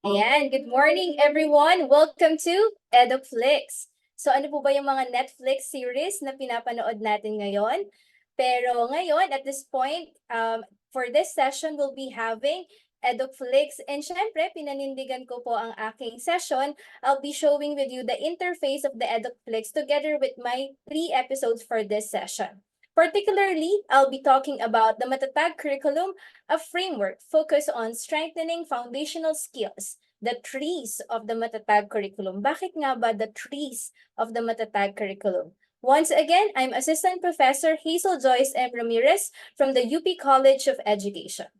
Ayan, good morning everyone! Welcome to EduFlix. So ano po ba yung mga Netflix series na pinapanood natin ngayon? Pero ngayon, at this point, for this session, we'll be having EduFlix. And syempre, pinanindigan ko po ang aking session. I'll be showing with you the interface of the EduFlix together with my 3 episodes for this session. Particularly, I'll be talking about the Matatag curriculum, a framework focused on strengthening foundational skills, the trees of the Matatag curriculum. Bakit nga ba the trees of the Matatag curriculum? Once again, I'm Assistant Professor Hazel Joyce M. Ramirez from the UP College of Education.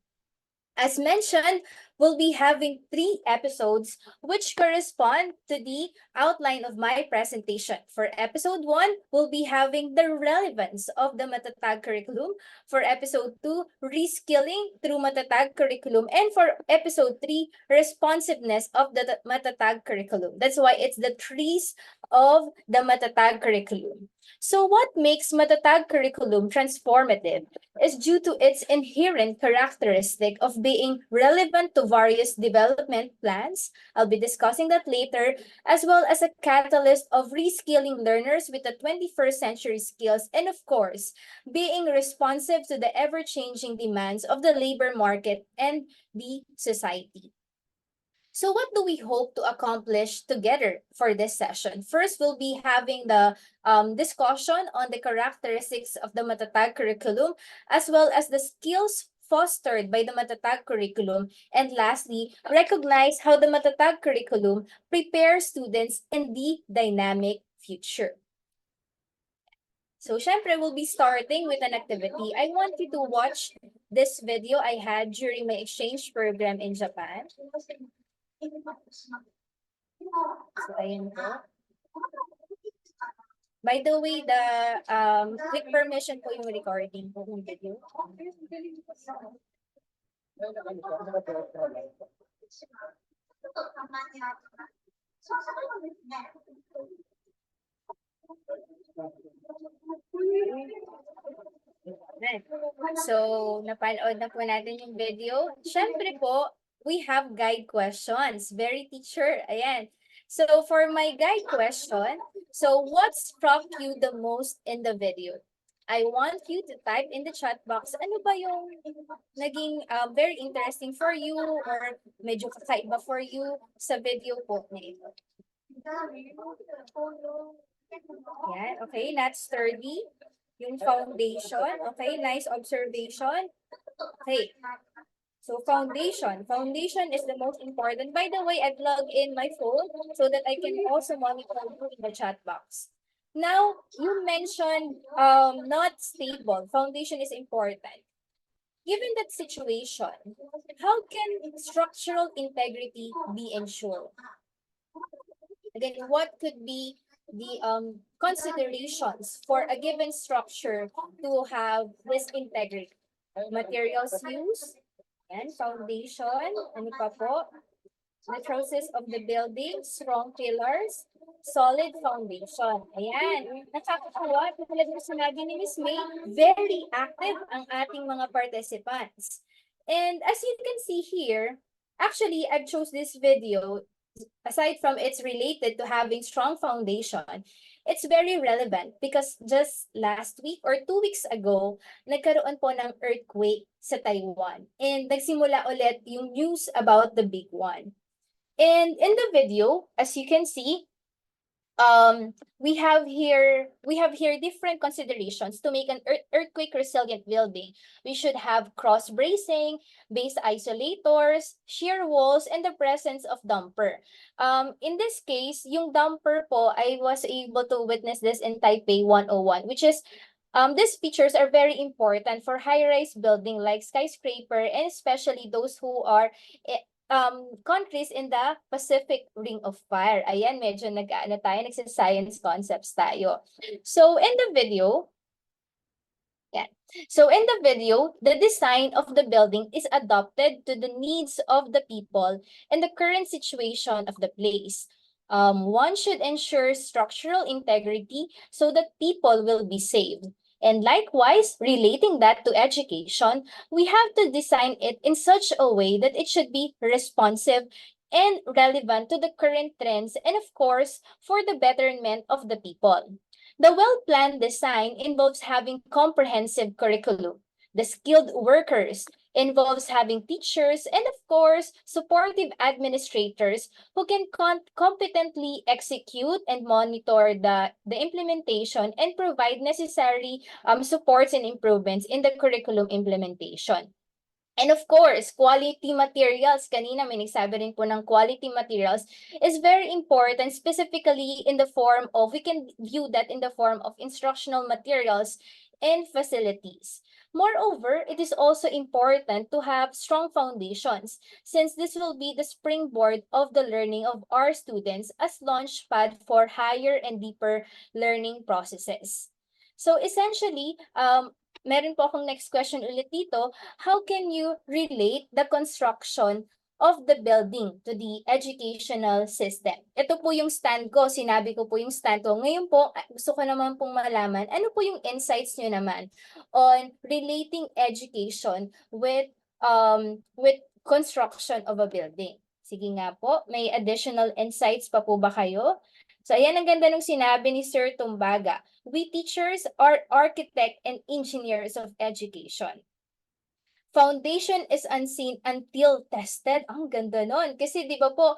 As mentioned, we'll be having 3 episodes which correspond to the outline of my presentation. For episode 1, we'll be having the relevance of the Matatag curriculum. For episode 2, reskilling through Matatag curriculum. And for episode 3, responsiveness of the Matatag curriculum. That's why it's the trees of the Matatag curriculum. So what makes Matatag curriculum transformative is due to its inherent characteristic of being relevant to various development plans. I'll be discussing that later, as well as a catalyst of reskilling learners with the 21st century skills, and of course, being responsive to the ever-changing demands of the labor market and the society. So what do we hope to accomplish together for this session? First, we'll be having the discussion on the characteristics of the Matatag curriculum, as well as the skills fostered by the Matatag curriculum. And lastly, recognize how the Matatag curriculum prepares students in the dynamic future. So, syempre, we'll be starting with an activity. I want you to watch this video I had during my exchange program in Japan. So, ayan po. By the way, the click permission po yung recording po ng video. So, napanood na po natin yung video. Syempre po, we have guide questions. Very teacher. Ayan. So, for my guide question, so what struck you the most in the video? I want you to type in the chat box, ano ba yung naging very interesting for you or medyo kakaiba for you sa video po na ito. Yan, okay, that's sturdy. Yung foundation, okay, nice observation. Okay, so foundation is the most important. By the way, I plug in my phone so that I can also monitor you in the chat box. Now, you mentioned not stable. Foundation is important. Given that situation, how can structural integrity be ensured? Again, what could be the considerations for a given structure to have this integrity? Materials used, and foundation, ano pa po? The process of the building, strong pillars, solid foundation. Ayan, nakakatawa. Tulad ng sinabi ni Ms. May, very active ang ating mga participants. And as you can see here, actually, I've chose this video, aside from it's related to having strong foundation, it's very relevant because just last week or 2 weeks ago, nagkaroon po ng earthquake sa Taiwan. And nagsimula ulit yung news about the big one. And in the video, as you can see, we have here different considerations to make an earthquake resilient building. We should have cross bracing, base isolators, shear walls, and the presence of damper. In this case, yung damper po, I was able to witness this in Taipei 101, which is these features are very important for high-rise building like skyscraper, and especially those who are countries in the Pacific Ring of Fire. Ayan, medyo nagsa-science concepts tayo. So in the video, the design of the building is adopted to the needs of the people and the current situation of the place. One should ensure structural integrity so that people will be saved. And likewise, relating that to education, we have to design it in such a way that it should be responsive and relevant to the current trends, and of course, for the betterment of the people. The well-planned design involves having comprehensive curriculum. The skilled workers involves having teachers and, of course, supportive administrators who can competently execute and monitor the implementation and provide necessary supports and improvements in the curriculum implementation. And of course, quality materials, kanina may nagsabi rin po ng quality materials, is very important, specifically in the form of, we can view that in the form of instructional materials and facilities. Moreover, it is also important to have strong foundations, since this will be the springboard of the learning of our students as launchpad for higher and deeper learning processes. So essentially, meron po akong next question ulit dito. How can you relate the construction of the building to the educational system? Ito po yung stand ko, sinabi ko po yung stand ko. Ngayon po, gusto ko naman pong malaman, ano po yung insights nyo naman on relating education with construction of a building? Sige nga po, may additional insights pa po ba kayo? So ayan, ang ganda nung sinabi ni Sir Tumbaga. We teachers are architect and engineers of education. Foundation is unseen until tested. Ang ganda nun. Kasi di ba po,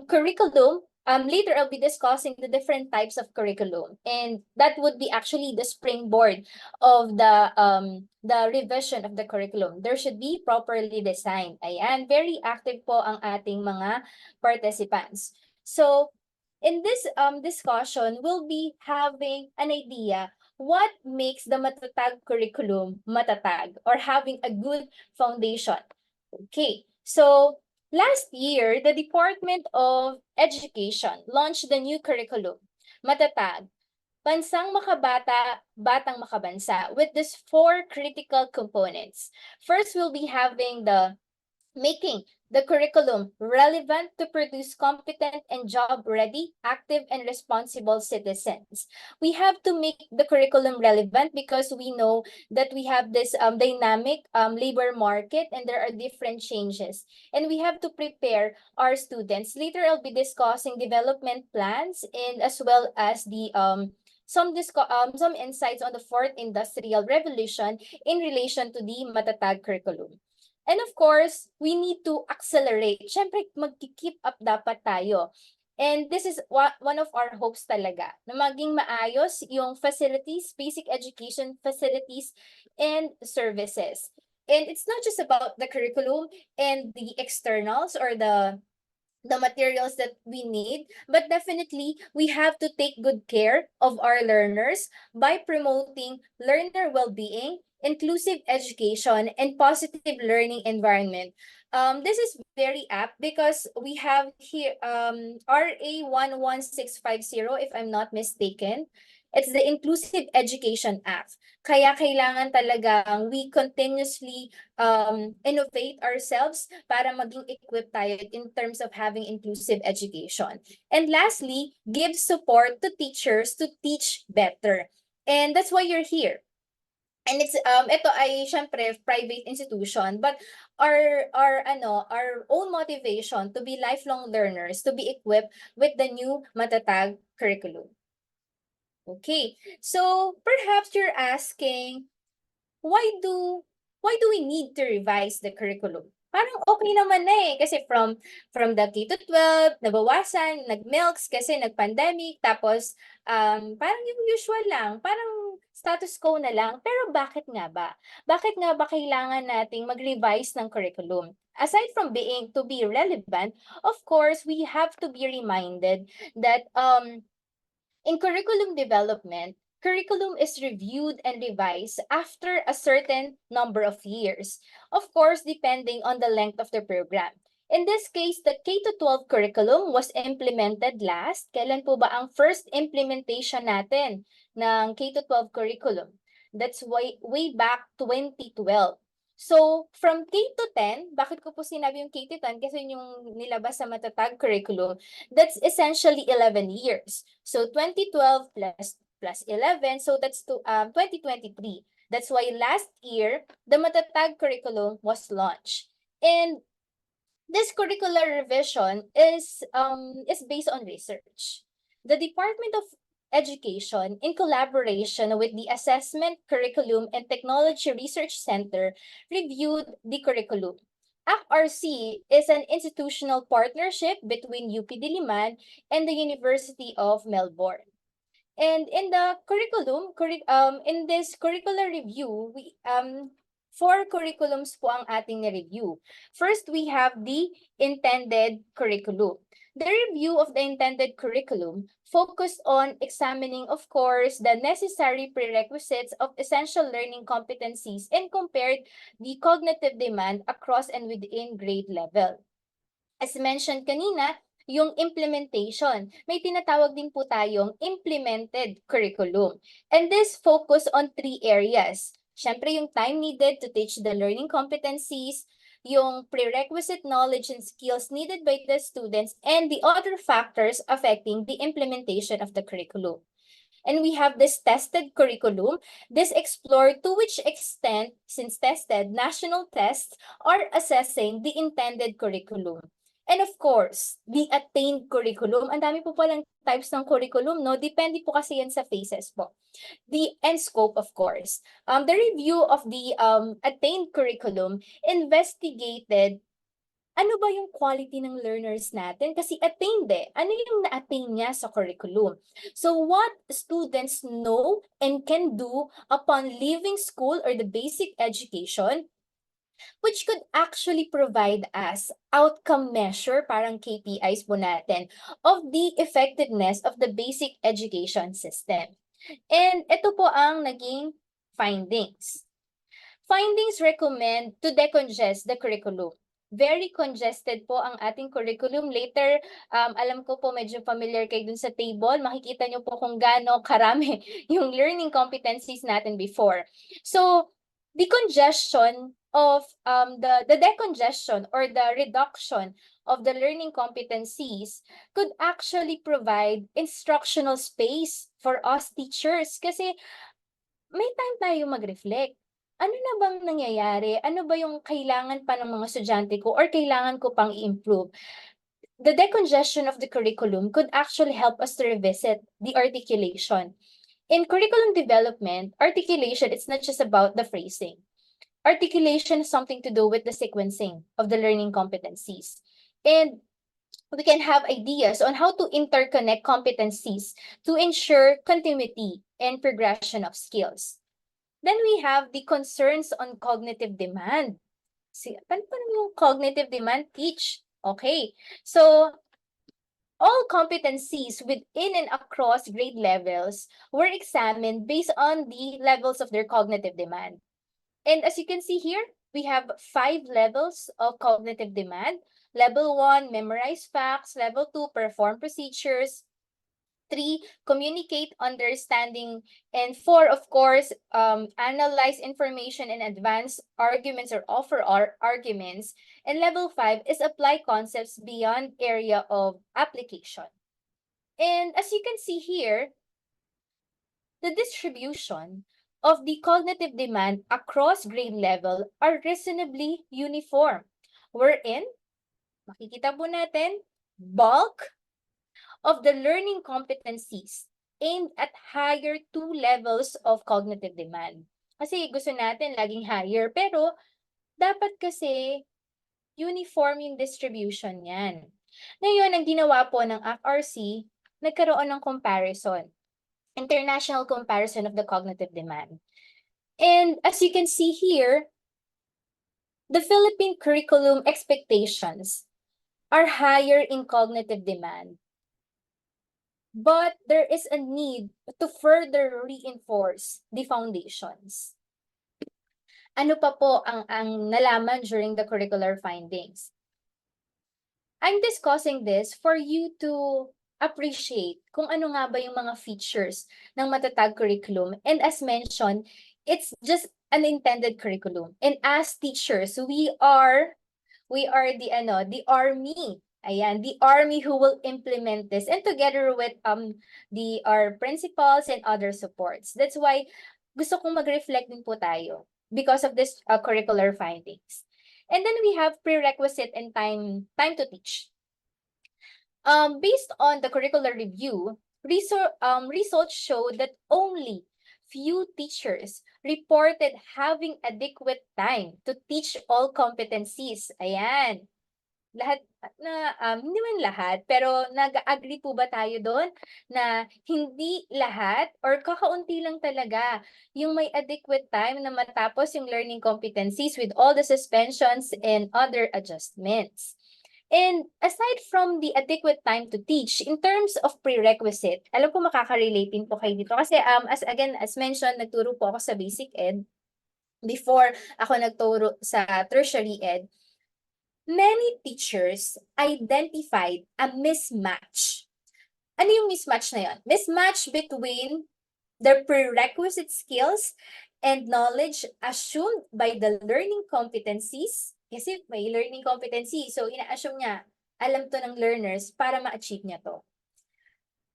curriculum, later I'll be discussing the different types of curriculum. And that would be actually the springboard of the revision of the curriculum. There should be properly designed. Ayan, very active po ang ating mga participants. So, in this discussion, we'll be having an idea what makes the matatag curriculum matatag or having a good foundation. Okay, so last year, the Department of Education launched the new curriculum, Matatag, Bansang Makabata, Batang Makabansa, with these 4 critical components. First, we'll be having making the curriculum relevant to produce competent and job-ready, active, and responsible citizens. We have to make the curriculum relevant because we know that we have this dynamic labor market and there are different changes. And we have to prepare our students. Later, I'll be discussing development plans and as well as the some insights on the 4th Industrial Revolution in relation to the Matatag curriculum. And of course, we need to accelerate. Siyempre, mag-keep up dapat tayo. And this is one of our hopes talaga, na maging maayos yung facilities, basic education facilities, and services. And it's not just about the curriculum and the externals or the materials that we need, but definitely we have to take good care of our learners by promoting learner well-being, inclusive education, and positive learning environment. This is very apt because we have here RA 11650, if I'm not mistaken. It's the Inclusive Education Act. Kaya kailangan talagang we continuously innovate ourselves para maging equipped tayo in terms of having inclusive education. And lastly, give support to teachers to teach better. And that's why you're here. And it's ito ay syempre private institution, but our own motivation to be lifelong learners, to be equipped with the new Matatag curriculum. Okay, so perhaps you're asking, why do we need to revise the curriculum? Parang okay naman na eh, kasi from the K-12, nabawasan, nag-milks kasi nag-pandemic, tapos parang yung usual lang, parang status quo na lang. Pero bakit nga ba? Bakit nga ba kailangan nating mag-revise ng curriculum? Aside from being to be relevant, of course, we have to be reminded that in curriculum development, curriculum is reviewed and revised after a certain number of years, of course, depending on the length of the program. In this case, the K-12 curriculum was implemented last. Kailan po ba ang first implementation natin ng K-12 curriculum? That's way back 2012. So, from K to 10, bakit ko po sinabi yung K to 10? Kasi yung nilabas sa Matatag curriculum, that's essentially 11 years. So, 2012 plus 11, so that's 2023. That's why last year, the Matatag curriculum was launched. And This curricular revision is based on research. The Department of Education, in collaboration with the Assessment, Curriculum, and Technology Research Center, reviewed the curriculum. ACRC is an institutional partnership between UP Diliman and the University of Melbourne. And in the in this curricular review, we four curriculums po ang ating na-review. First, we have the intended curriculum. The review of the intended curriculum focused on examining, of course, the necessary prerequisites of essential learning competencies and compared the cognitive demand across and within grade level. As mentioned kanina, yung implementation. May tinatawag din po tayong implemented curriculum. And this focus on 3 areas. Siyempre, yung time needed to teach the learning competencies, yung prerequisite knowledge and skills needed by the students, and the other factors affecting the implementation of the curriculum. And we have this tested curriculum. This explored to which extent, since tested, national tests are assessing the intended curriculum. And of course, the attained curriculum. Ang dami po palang types ng curriculum, no? Depende po kasi yan sa phases po. And scope, of course. The review of the attained curriculum investigated ano ba yung quality ng learners natin? Kasi attained eh. Ano yung na-attain niya sa curriculum? So what students know and can do upon leaving school or the basic education, which could actually provide us outcome measure, parang KPIs po natin, of the effectiveness of the basic education system. And ito po ang naging findings. Findings recommend to decongest the curriculum. Very congested po ang ating curriculum. Later, alam ko po medyo familiar kayo dun sa table. Makikita nyo po kung gaano karami yung learning competencies natin before. So, the congestion of the decongestion or the reduction of the learning competencies could actually provide instructional space for us teachers kasi may time tayo mag-reflect. Ano na bang nangyayari? Ano ba yung kailangan pa ng mga estudyante ko or kailangan ko pang i-improve? The decongestion of the curriculum could actually help us to revisit the articulation. In curriculum development, articulation, it's not just about the phrasing. Articulation has something to do with the sequencing of the learning competencies. And we can have ideas on how to interconnect competencies to ensure continuity and progression of skills. Then we have the concerns on cognitive demand. Paano yung cognitive demand? Teach. Okay. So, all competencies within and across grade levels were examined based on the levels of their cognitive demand. And as you can see here, we have 5 levels of cognitive demand. Level 1, memorize facts. Level 2, perform procedures. 3, communicate understanding. And 4, of course, analyze information and advance arguments or offer arguments. And level 5 is apply concepts beyond area of application. And as you can see here, the distribution of the cognitive demand across grade level are reasonably uniform. Wherein, makikita po natin, bulk of the learning competencies aimed at higher 2 levels of cognitive demand. Kasi gusto natin laging higher, pero dapat kasi uniform yung distribution niyan. Ngayon, ang ginawa po ng ACRC, nagkaroon ng comparison, international comparison of the cognitive demand. And as you can see here, the Philippine curriculum expectations are higher in cognitive demand. But there is a need to further reinforce the foundations. Ano pa po ang nalaman during the curricular findings? I'm discussing this for you to appreciate kung ano nga ba yung mga features ng matatag curriculum. And as mentioned, it's just an intended curriculum. And as teachers, we are the army. Ayan, the army who will implement this, and together with our principals and other supports. That's why gusto kong mag-reflect din po tayo because of this curricular findings. And then we have prerequisite and time to teach. Based on the curricular review, results show that only few teachers reported having adequate time to teach all competencies. Ayan. Lahat na, hindi man lahat, pero nag-agree po ba tayo doon na hindi lahat or kakaunti lang talaga yung may adequate time na matapos yung learning competencies with all the suspensions and other adjustments. And aside from the adequate time to teach, in terms of prerequisite, alam ko makaka-relate din po kayo dito. Kasi as mentioned, nagturo po ako sa basic ed before ako nagturo sa tertiary ed. Many teachers identified a mismatch. Ano yung mismatch na yun? Mismatch between their prerequisite skills and knowledge assumed by the learning competencies. Kasi may learning competency, so ina-assume niya, alam to ng learners para ma-achieve niya to.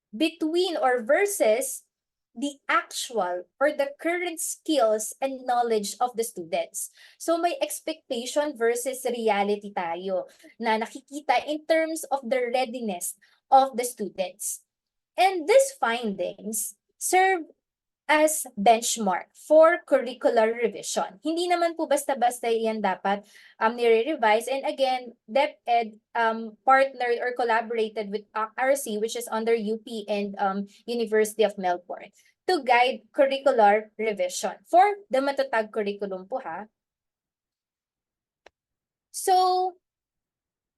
Between or versus the actual or the current skills and knowledge of the students. So may expectation versus reality tayo na nakikita in terms of the readiness of the students. And these findings serve as benchmark for curricular revision. Hindi naman po basta-basta yan dapat nire-revise. And again, DepEd partnered or collaborated with RC, which is under UP and University of Melbourne, to guide curricular revision for the matatag curriculum po ha. So,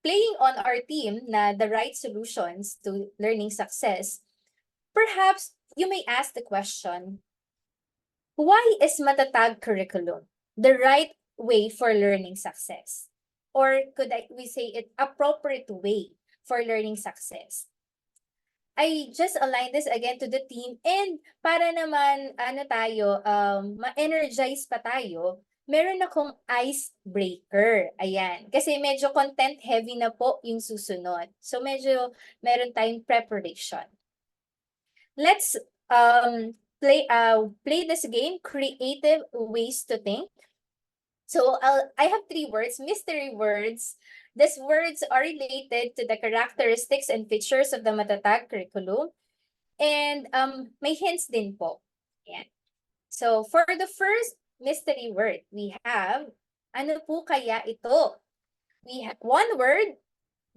playing on our team na the right solutions to learning success, perhaps you may ask the question, why is matatag curriculum the right way for learning success? Or we say it appropriate way for learning success? I just align this again to the team and para naman ma-energize pa tayo, meron akong icebreaker. Ayan. Kasi medyo content heavy na po yung susunod. So medyo meron tayong preparation. Let's play this game, creative ways to think. So I have 3 words, mystery words. These words are related to the characteristics and features of the matatag curriculum. And may hints din po. Ayan. So for the first mystery word, we have, ano po kaya ito? We have one word.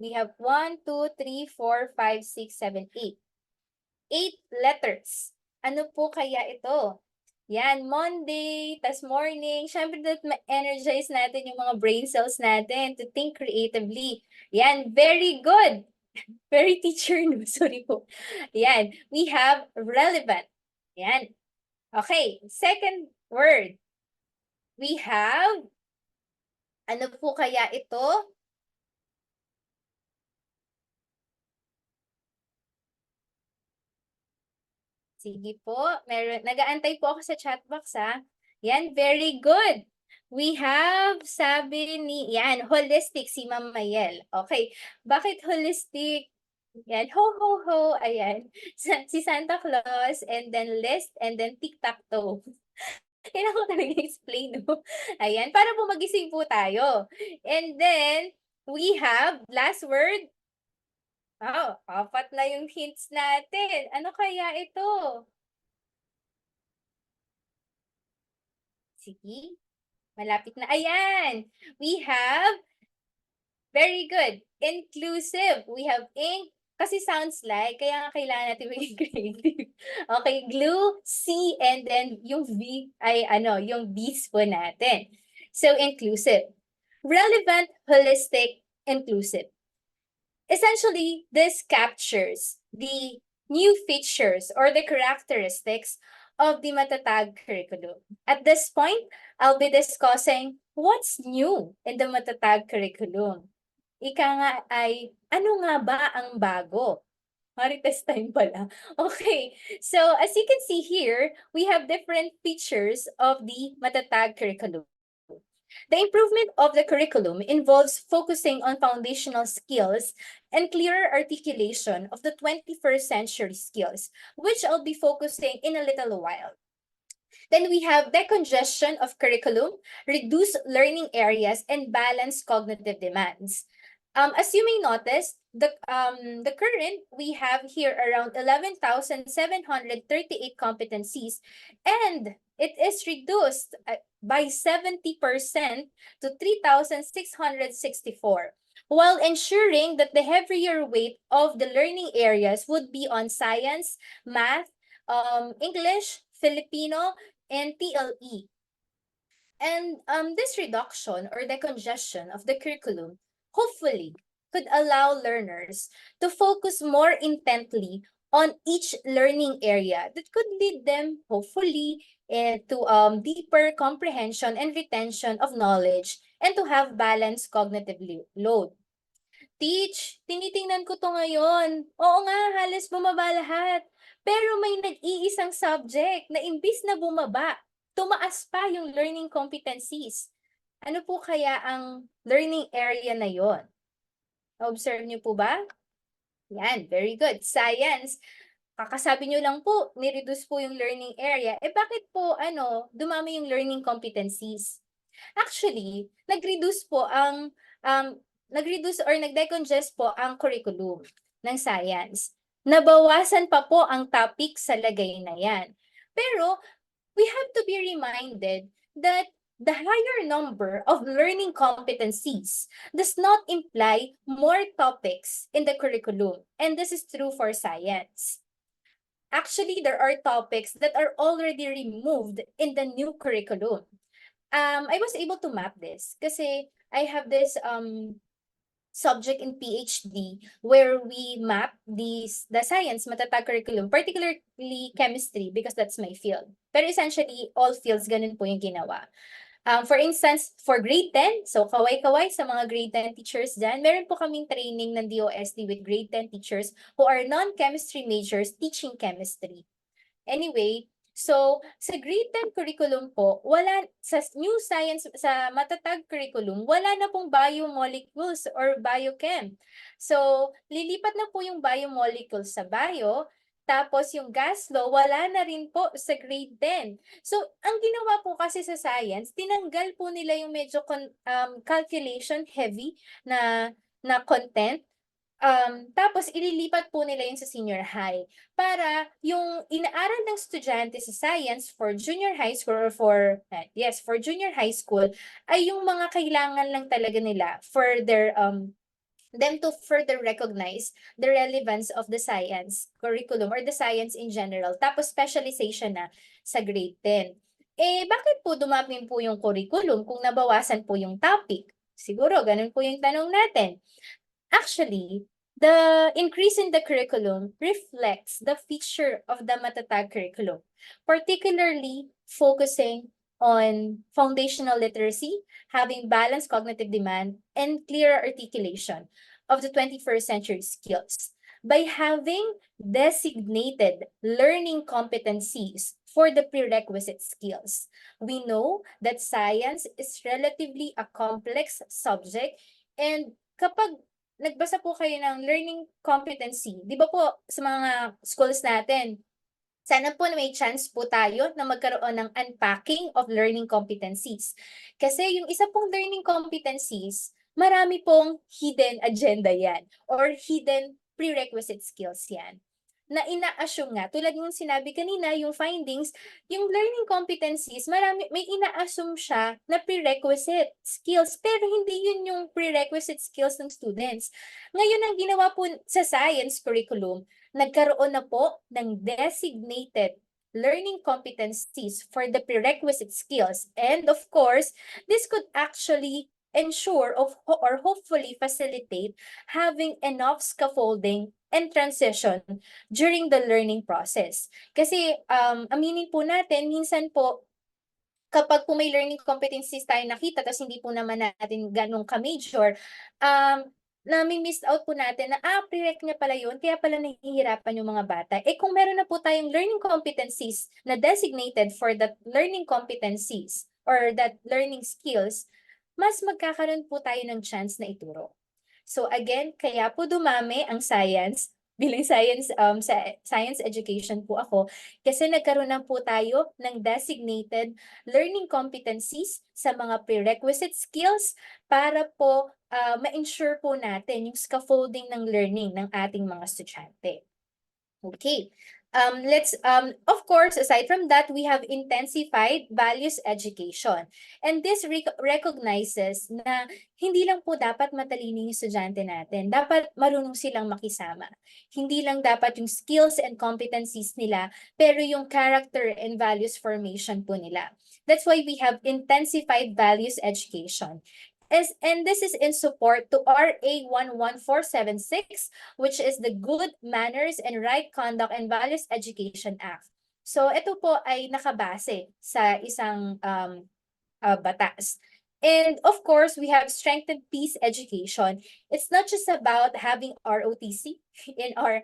We have 1, 2, 3, 4, 5, 6, 7, 8. 8 letters. Ano po kaya ito? Yan, Monday, tas morning. Siyempre, that ma-energize natin yung mga brain cells natin to think creatively. Yan, very good. Very teacher, no? Sorry po. Yan, we have relevant. Yan. Okay, second word. We have, ano po kaya ito? Sige po, nag-aantay po ako sa chat box ha. Yan, very good. We have, sabi ni, yan, holistic si Ma'am Mayel. Okay, bakit holistic? Yan, ho, ho, ho, ayan. Si Santa Claus, and then list, and then tic-tac-toe. Kailangan ko talaga explain, no? Ayan, para po magising po tayo. And then, we have, last word, oh, 4 na yung hints natin. Ano kaya ito? Sige. Malapit na. Ayan. We have, very good, inclusive. We have ink, kasi sounds like, kaya nga kailangan natin maging creative. Okay, glue, C, and then yung V ay yung B's po natin. So, inclusive. Relevant, holistic, inclusive. Essentially, this captures the new features or the characteristics of the matatag curriculum. At this point, I'll be discussing what's new in the matatag curriculum. Ika nga ay, ano nga ba ang bago? Marites time pala. Okay, so as you can see here, we have different features of the matatag curriculum. The improvement of the curriculum involves focusing on foundational skills and clearer articulation of the 21st century skills, which I'll be focusing in a little while. Then we have decongestion of curriculum, reduce learning areas, and balance cognitive demands. As you may notice, the current we have here around 11,738 competencies, and it is reduced by 70% to 3,664, while ensuring that the heavier weight of the learning areas would be on science, math, English, Filipino, and TLE. And this reduction or decongestion of the curriculum hopefully could allow learners to focus more intently on each learning area that could lead them hopefully to deeper comprehension and retention of knowledge and to have balanced cognitive load. Teach, tinitingnan ko to ngayon. Oo nga, halos bumaba lahat. Pero may nag-iisang subject na imbis na bumaba, tumaas pa yung learning competencies. Ano po kaya ang learning area na yon? Observe niyo po ba? Yan, very good. Science. Kakasabi niyo lang po, ni-reduce po yung learning area. Bakit po dumami yung learning competencies? Actually, nag-reduce po ang nag-reduce or nag-decongest po ang curriculum ng science. Nabawasan pa po ang topic sa lagay na yan. Pero we have to be reminded that the higher number of learning competencies does not imply more topics in the curriculum. And this is true for science. Actually, there are topics that are already removed in the new curriculum. I was able to map this kasi I have this subject in PhD where we map the science matatag curriculum, particularly chemistry because that's my field. Pero essentially, all fields ganun po yung ginawa. For instance, for grade 10, so kaway-kaway sa mga grade 10 teachers dyan, meron po kaming training ng DOST with grade 10 teachers who are non-chemistry majors teaching chemistry. Anyway, so sa grade 10 curriculum po, wala sa new science, sa matatag curriculum, wala na pong biomolecules or biochem. So lilipat na po yung biomolecules sa bio, tapos yung gas law, wala na rin po sa grade 10. So ang ginawa po kasi sa science, tinanggal po nila yung medyo calculation heavy na content. Tapos ililipat po nila yun sa senior high para yung inaaral ng estudyante sa science for junior high school or for junior high school ay yung mga kailangan lang talaga nila for their them to further recognize the relevance of the science curriculum or the science in general. Tapos specialization na sa grade 10. Bakit po dumami po yung curriculum kung nabawasan po yung topic? Siguro ganun po yung tanong natin. Actually, the increase in the curriculum reflects the feature of the matatag curriculum, particularly focusing on foundational literacy, having balanced cognitive demand, and clearer articulation of the 21st century skills. By having designated learning competencies for the prerequisite skills, we know that science is relatively a complex subject, and kapag nagbasa po kayo ng learning competency, di ba po sa mga schools natin, sana po na may chance po tayo na magkaroon ng unpacking of learning competencies. Kasi yung isa pong learning competencies, marami pong hidden agenda yan or hidden prerequisite skills yan na ina-assume nga, tulad ng sinabi kanina, yung findings, yung learning competencies, may ina-assume siya na prerequisite skills, pero hindi yun yung prerequisite skills ng students. Ngayon, ang ginawa po sa science curriculum, nagkaroon na po ng designated learning competencies for the prerequisite skills. And of course, this could actually ensure or hopefully facilitate having enough scaffolding and transition during the learning process. Kasi aminin po natin, minsan po kapag po may learning competencies tayo nakita tapos hindi po naman natin ganun ka-major, nami-miss out po natin na prereq niya pala yun, kaya pala nahihirapan yung mga bata. Kung meron na po tayong learning competencies na designated for that learning competencies or that learning skills, mas magkakaroon po tayo ng chance na ituro. So again, kaya po dumami ang science bilang science education po ako kasi nagkaroon na po tayo ng designated learning competencies sa mga prerequisite skills para po ma-ensure po natin yung scaffolding ng learning ng ating mga estudyante. Okay. Let's of course, aside from that, we have intensified values education. And this recognizes na hindi lang po dapat matalino yung estudyante natin. Dapat marunong silang makisama. Hindi lang dapat yung skills and competencies nila, pero yung character and values formation po nila. That's why we have intensified values education. And this is in support to RA 11476, which is the Good Manners and Right Conduct and Values Education Act. So ito po ay nakabase sa isang batas. And of course, we have strengthened peace education. It's not just about having ROTC in our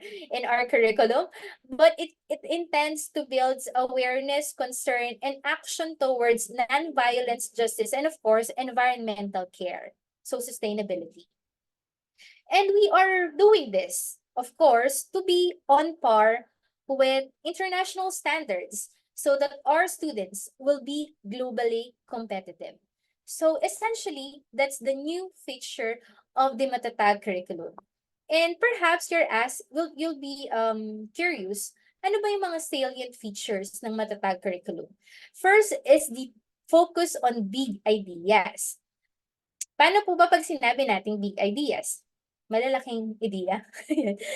curriculum, but it intends to build awareness, concern, and action towards non-violence justice and of course, environmental care. So sustainability. And we are doing this, of course, to be on par with international standards so that our students will be globally competitive. So essentially, that's the new feature of the Matatag curriculum. And perhaps you'll be curious, ano ba yung mga salient features ng Matatag curriculum? First is the focus on big ideas. Paano po ba pag sinabi nating big ideas? Malalaking idea.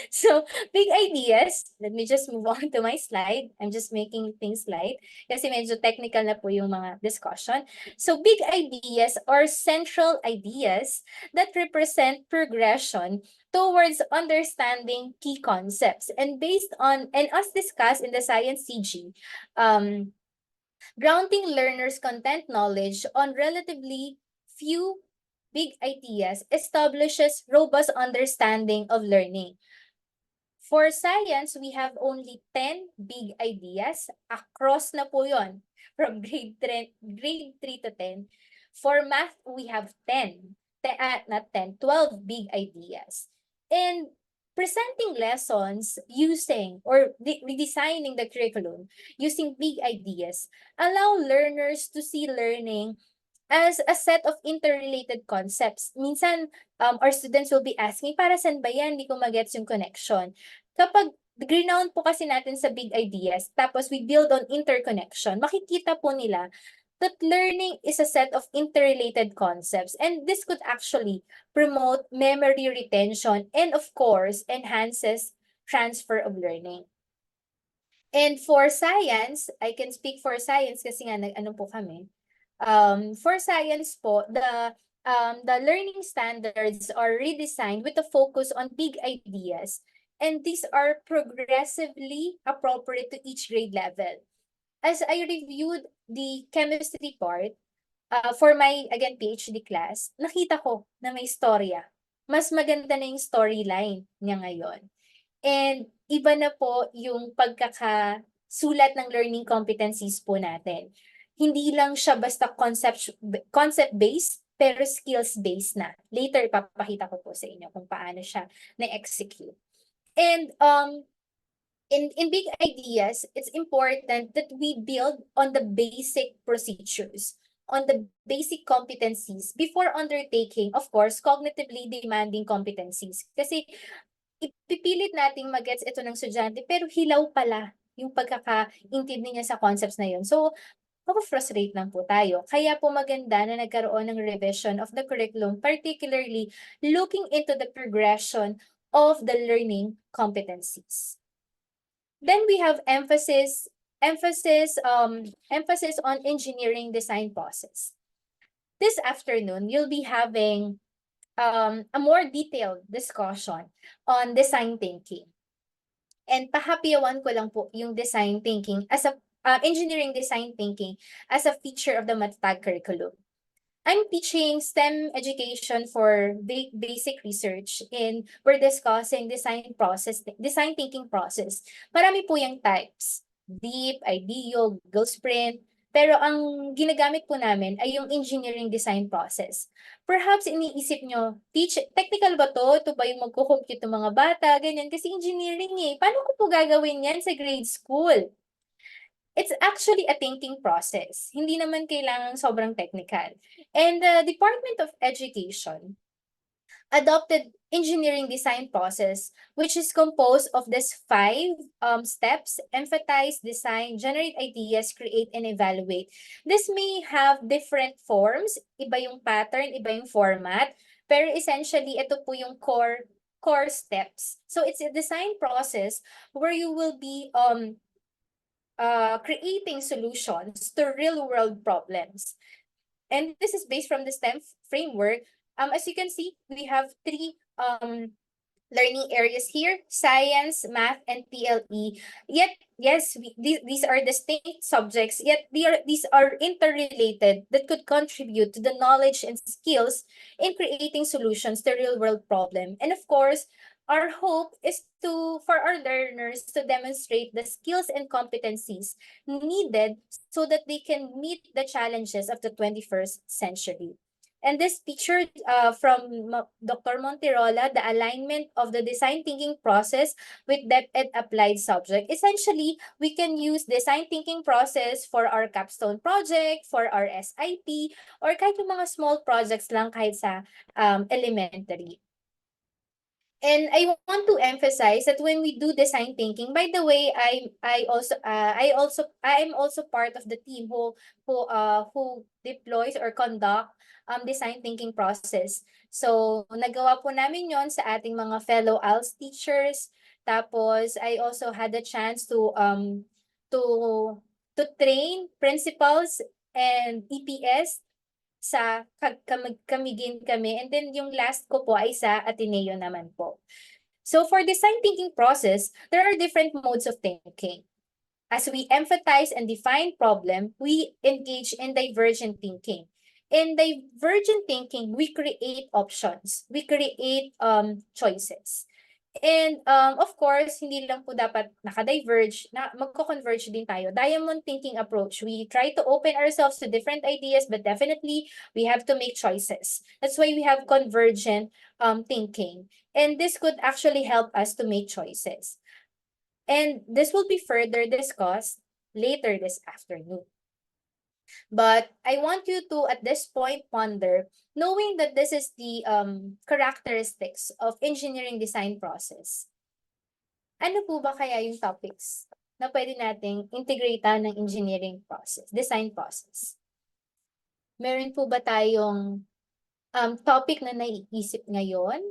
So, big ideas, let me just move on to my slide. I'm just making things light kasi medyo technical na po yung mga discussion. So, big ideas are central ideas that represent progression towards understanding key concepts. And as discussed in the Science CG, grounding learners' content knowledge on relatively few big ideas establishes robust understanding of learning. For science, we have only 10 big ideas. Across na po yun, from grade 3 to 10. For math, we have 12 big ideas. And presenting lessons using or redesigning the curriculum using big ideas allow learners to see learning as a set of interrelated concepts. Minsan, our students will be asking, para saan ba yan? Hindi ko magets yung connection. Kapag ground po kasi natin sa big ideas, tapos we build on interconnection, makikita po nila that learning is a set of interrelated concepts. And this could actually promote memory retention and of course, enhances transfer of learning. And for science, I can speak for science kasi nga ano po kami, for science po, the learning standards are redesigned with a focus on big ideas, and these are progressively appropriate to each grade level. As I reviewed the chemistry part, for my, again, PhD class, nakita ko na may storya. Mas maganda na yung storyline niya ngayon. And iba na po yung pagkakasulat ng learning competencies po natin. Hindi lang siya basta concept-based, pero skills-based na. Later, ipapakita ko po sa inyo kung paano siya na-execute. And in big ideas, it's important that we build on the basic procedures, on the basic competencies before undertaking, of course, cognitively demanding competencies. Kasi ipipilit nating magets ito ng estudyante, pero hilaw pala yung pagkakaintindi niya sa concepts na yun. So, frustrate lang po tayo. Kaya po maganda na nagkaroon ng revision of the curriculum, particularly looking into the progression of the learning competencies. Then we have emphasis on engineering design process. This afternoon, you'll be having a more detailed discussion on design thinking. And pahapiyawan ko lang po yung design thinking as a engineering design thinking as a feature of the Matatag curriculum. I'm teaching STEM education for basic research, and we're discussing design thinking process. Marami po yung types: deep, IDEO, Google Sprint, Pero ang ginagamit po namin ay yung engineering design process. Perhaps iniisip nyo, technical ba to? Ito ba yung magkukompute ng mga bata? Ganyan, kasi engineering eh. Paano ko po gagawin yan sa grade school? It's actually a thinking process. Hindi naman kailangan sobrang technical. And the Department of Education adopted engineering design process, which is composed of these five steps: emphasize, design, generate ideas, create, and evaluate. This may have different forms, iba yung pattern, iba yung format, pero essentially, ito po yung core steps. So it's a design process where you will be creating solutions to real-world problems. And this is based from the STEM framework. As you can see, we have three learning areas here: science, math, and PLE. Yet, yes, these are distinct subjects, yet these are interrelated that could contribute to the knowledge and skills in creating solutions to real-world problem. And of course, our hope is for our learners to demonstrate the skills and competencies needed so that they can meet the challenges of the 21st century. And this picture from Dr. Monterola, the alignment of the design thinking process with depth and applied subject. Essentially, we can use design thinking process for our capstone project, for our SIP, or kahit yung mga small projects lang kahit sa elementary. And I want to emphasize that when we do design thinking, by the way, I'm also part of the team who deploys or conduct design thinking process. So nagawa po namin yon sa ating mga fellow ALS teachers. Tapos I also had the chance to train principals and EPS sa Camiguin kami. And then yung last ko po ay sa Ateneo naman po. So for design thinking process, there are different modes of thinking. As we empathize and define problem, we engage in divergent thinking. In divergent thinking, we create options. We create choices. And of course, hindi lang po dapat naka-diverge, magko-converge din tayo. Diamond thinking approach. We try to open ourselves to different ideas, but definitely we have to make choices. That's why we have convergent thinking. And this could actually help us to make choices. And this will be further discussed later this afternoon. But I want you to, at this point, ponder, knowing that this is the characteristics of engineering design process. Ano po ba kaya yung topics na pwede nating integrate ng engineering process, design process? Meron po ba tayong topic na naiisip ngayon?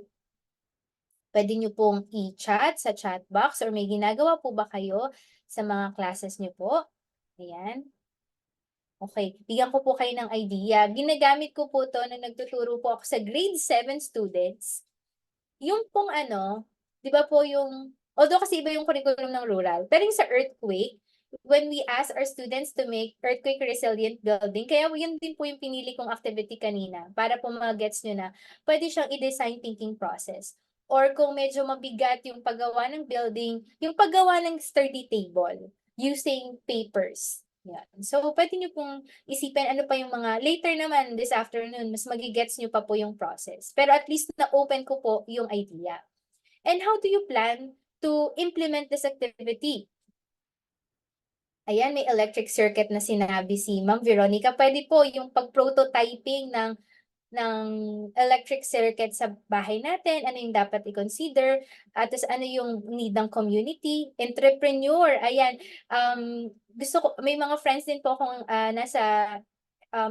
Pwede nyo pong i-chat sa chat box or may ginagawa po ba kayo sa mga classes nyo po? Ayan. Okay, bigyan ko po kayo ng idea. Ginagamit ko po to na nagtuturo po ako sa grade 7 students. Yung pong di ba po yung, although kasi iba yung curriculum ng rural, pero yung sa earthquake, when we ask our students to make earthquake resilient building, kaya yun din po yung pinili kong activity kanina para po mag-gets nyo na pwede siyang i-design thinking process. Or kung medyo mabigat yung paggawa ng building, yung paggawa ng sturdy table using papers. Yan. So, pwede nyo pong isipin ano pa yung mga, later naman this afternoon, mas magigets nyo pa po yung process. Pero at least na-open ko po yung idea. And how do you plan to implement this activity? Ayan, may electric circuit na sinabi si Ma'am Veronica. Pwede po yung pag-prototyping ng electric circuit sa bahay natin, ano yung dapat i-consider, at ano yung need ng community, entrepreneur, ayan, gusto ko, may mga friends din po akong nasa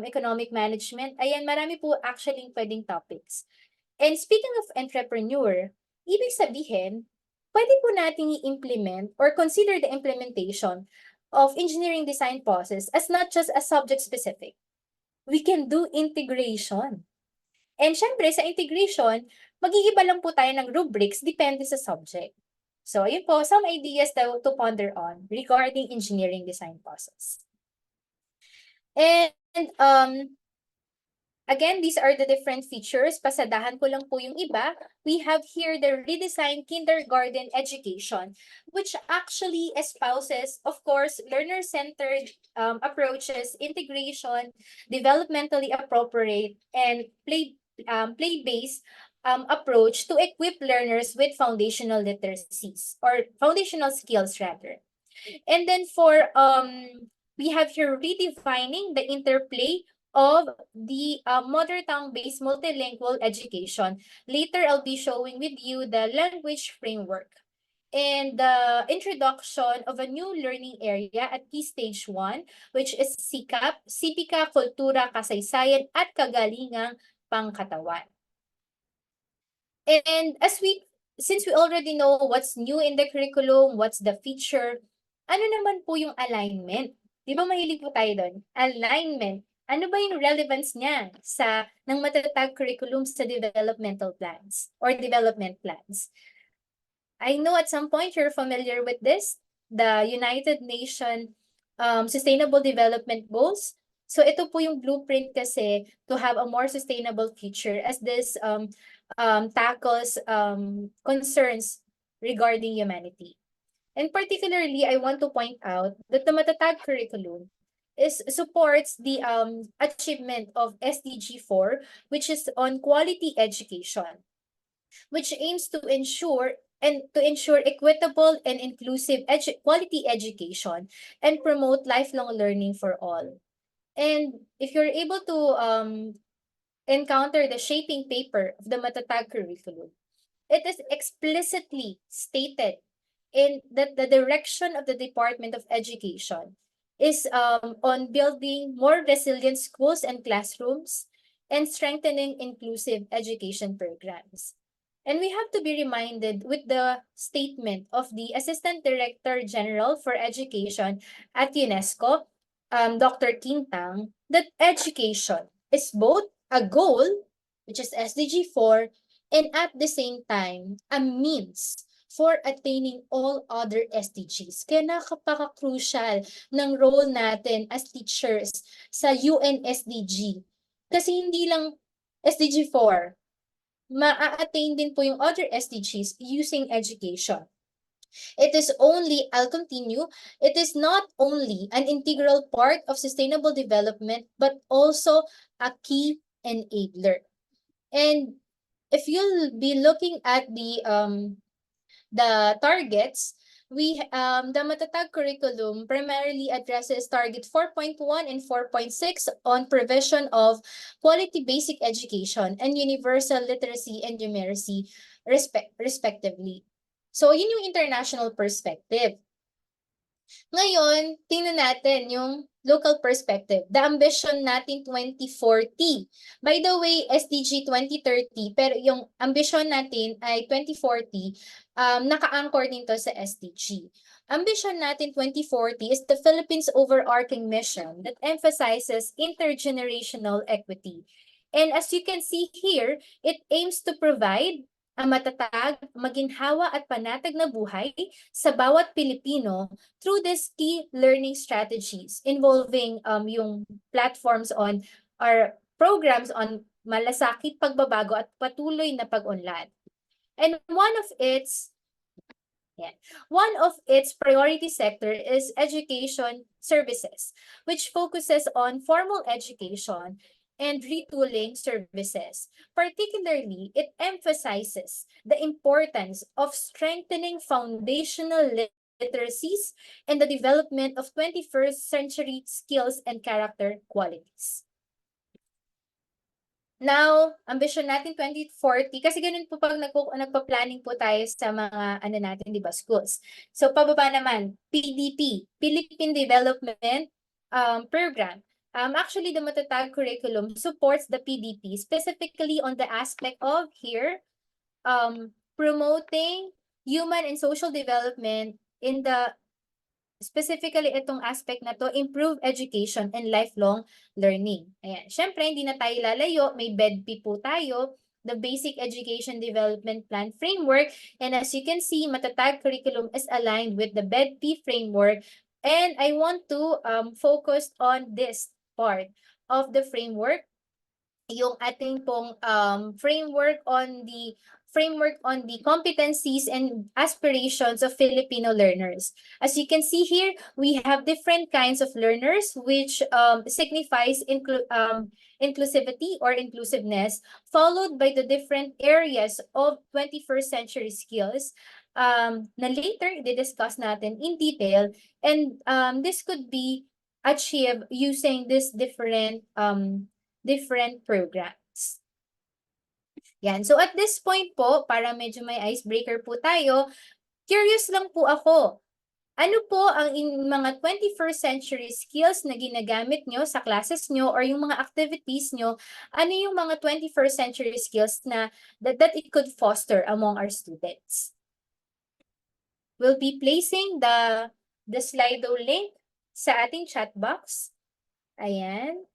economic management, ayan, marami po actually pwedeng topics. And speaking of entrepreneur, ibig sabihin, pwede po nating i-implement or consider the implementation of engineering design process as not just a subject specific. We can do integration. And syempre, sa integration, mag-iiba lang po tayo ng rubrics depende sa subject. So, ayun po, some ideas to ponder on regarding engineering design process. And Again, these are the different features. Pasadahan ko lang po yung iba. We have here the redesigned kindergarten education, which actually espouses, of course, learner-centered approaches, integration, developmentally appropriate, and play-based approach to equip learners with foundational literacies or foundational skills rather. And then for we have here redefining the interplay of the mother tongue-based multilingual education. Later, I'll be showing with you the language framework and the introduction of a new learning area at Key Stage 1, which is SIKAP, Sipika, Kultura, Kasaysayan, at Kagalingang Pangkatawan. And since we already know what's new in the curriculum, what's the feature, ano naman po yung alignment? Di ba mahilig po tayo doon? Alignment. Ano ba yung relevance niya ng matatag curriculum sa developmental plans or development plans? I know at some point you're familiar with this, the United Nations Sustainable Development Goals. So ito po yung blueprint kasi to have a more sustainable future as this tackles concerns regarding humanity. And particularly, I want to point out that the Matatag curriculum supports the achievement of SDG 4, which is on quality education, which aims to ensure equitable and inclusive quality education and promote lifelong learning for all. And if you're able to encounter the shaping paper of the Matatag curriculum, it is explicitly stated in that the direction of the Department of Education is on building more resilient schools and classrooms and strengthening inclusive education programs. And we have to be reminded with the statement of the Assistant Director General for Education at UNESCO, Dr. Quintang, that education is both a goal, which is SDG 4, and at the same time, a means for attaining all other SDGs. Kaya napaka-crucial ng role natin as teachers sa UN SDG. Kasi hindi lang SDG 4, ma-attain din po yung other SDGs using education. I'll continue, it is not only an integral part of sustainable development, but also a key enabler. And if you'll be looking at the targets, the Matatag curriculum primarily addresses target 4.1 and 4.6 on provision of quality basic education and universal literacy and numeracy respectively. So, yun yung international perspective. Ngayon, tingnan natin yung local perspective. The ambition natin 2040. By the way, SDG 2030, pero yung ambition natin ay 2040, naka-anchor din to sa SDG. Ambition natin 2040 is the Philippines' overarching mission that emphasizes intergenerational equity. And as you can see here, it aims to provide ang matatag, maginhawa at panatag na buhay sa bawat Pilipino through these key learning strategies involving yung platforms on or programs on malasakit pagbabago at patuloy na pag-unlad. And one of its priority sector is education services, which focuses on formal education and retooling services. Particularly, it emphasizes the importance of strengthening foundational literacies and the development of 21st century skills and character qualities. Now, ambition natin 2040, kasi ganun po pag nagpa-planning po tayo sa mga natin, di ba, schools. So, pababa naman, PDP, Philippine Development Program. Actually, the Matatag curriculum supports the PDP, specifically on the aspect of here, promoting human and social development in the, specifically itong aspect na to, improve education and lifelong learning. Ayan. Syempre, hindi na tayo lalayo, may BEDP po tayo, the Basic Education Development Plan Framework, and as you can see, Matatag curriculum is aligned with the BEDP framework, and I want to focus on this part of the framework yung ating pong framework on the competencies and aspirations of Filipino learners. As you can see here, we have different kinds of learners, which signifies inclusivity or inclusiveness, followed by the different areas of 21st century skills na later i-discuss natin in detail. And this could be achieved using this different programs. Yan. So at this point po, para medyo may icebreaker po tayo, curious lang po ako. Ano po ang mga 21st century skills na ginagamit nyo sa classes nyo or yung mga activities nyo? Ano yung mga 21st century skills na that it could foster among our students? We'll be placing the Slido link sa ating chat box. Ayan.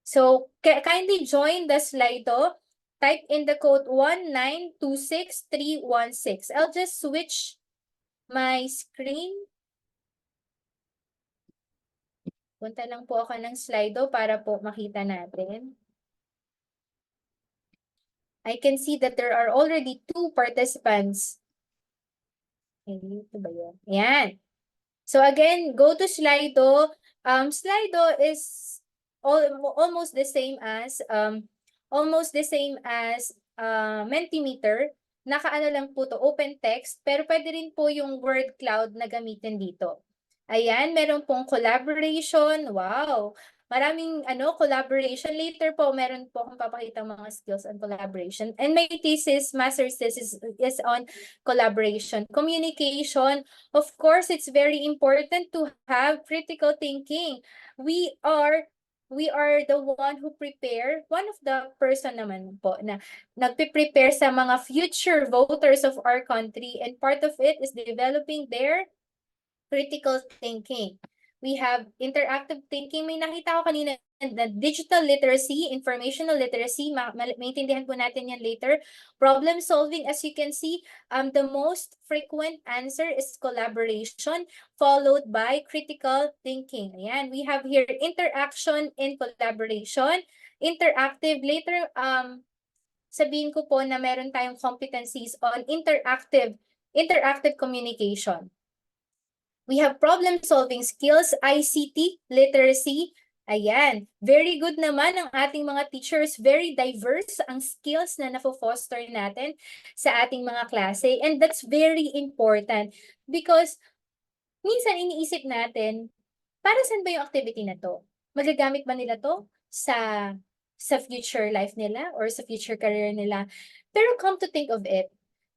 So kindly join the Slido. Type in the code 1926316. I'll just switch my screen. Punta lang po ako ng Slido para po makita natin. I can see that there are already 2 participants. Ito ba yun? Ayan. So again, go to Slido. Slido is almost the same as Mentimeter. Nakaano lang po to, open text, pero pwede rin po yung word cloud na gamitin dito. Ayan, meron pong collaboration. Wow! Maraming collaboration. Later po, meron po akong papakita mga skills on collaboration. And my master's thesis is on collaboration. Communication, of course, it's very important to have critical thinking. We are the one who one of the person naman po na nagpe-prepare sa mga future voters of our country, and part of it is developing their critical thinking. We have interactive thinking. May nakita ko kanina na digital literacy, informational literacy, maintindihan po natin yan later. Problem solving, as you can see, the most frequent answer is collaboration, followed by critical thinking. Ayan, we have here interaction and collaboration. Interactive, later sabihin ko po na meron tayong competencies on interactive communication. We have problem-solving skills, ICT, literacy. Ayan, very good naman ang ating mga teachers. Very diverse ang skills na nafo-foster natin sa ating mga klase. And that's very important because minsan iniisip natin, para saan ba yung activity na to? Magagamit ba nila to sa future life nila or sa future career nila? Pero come to think of it,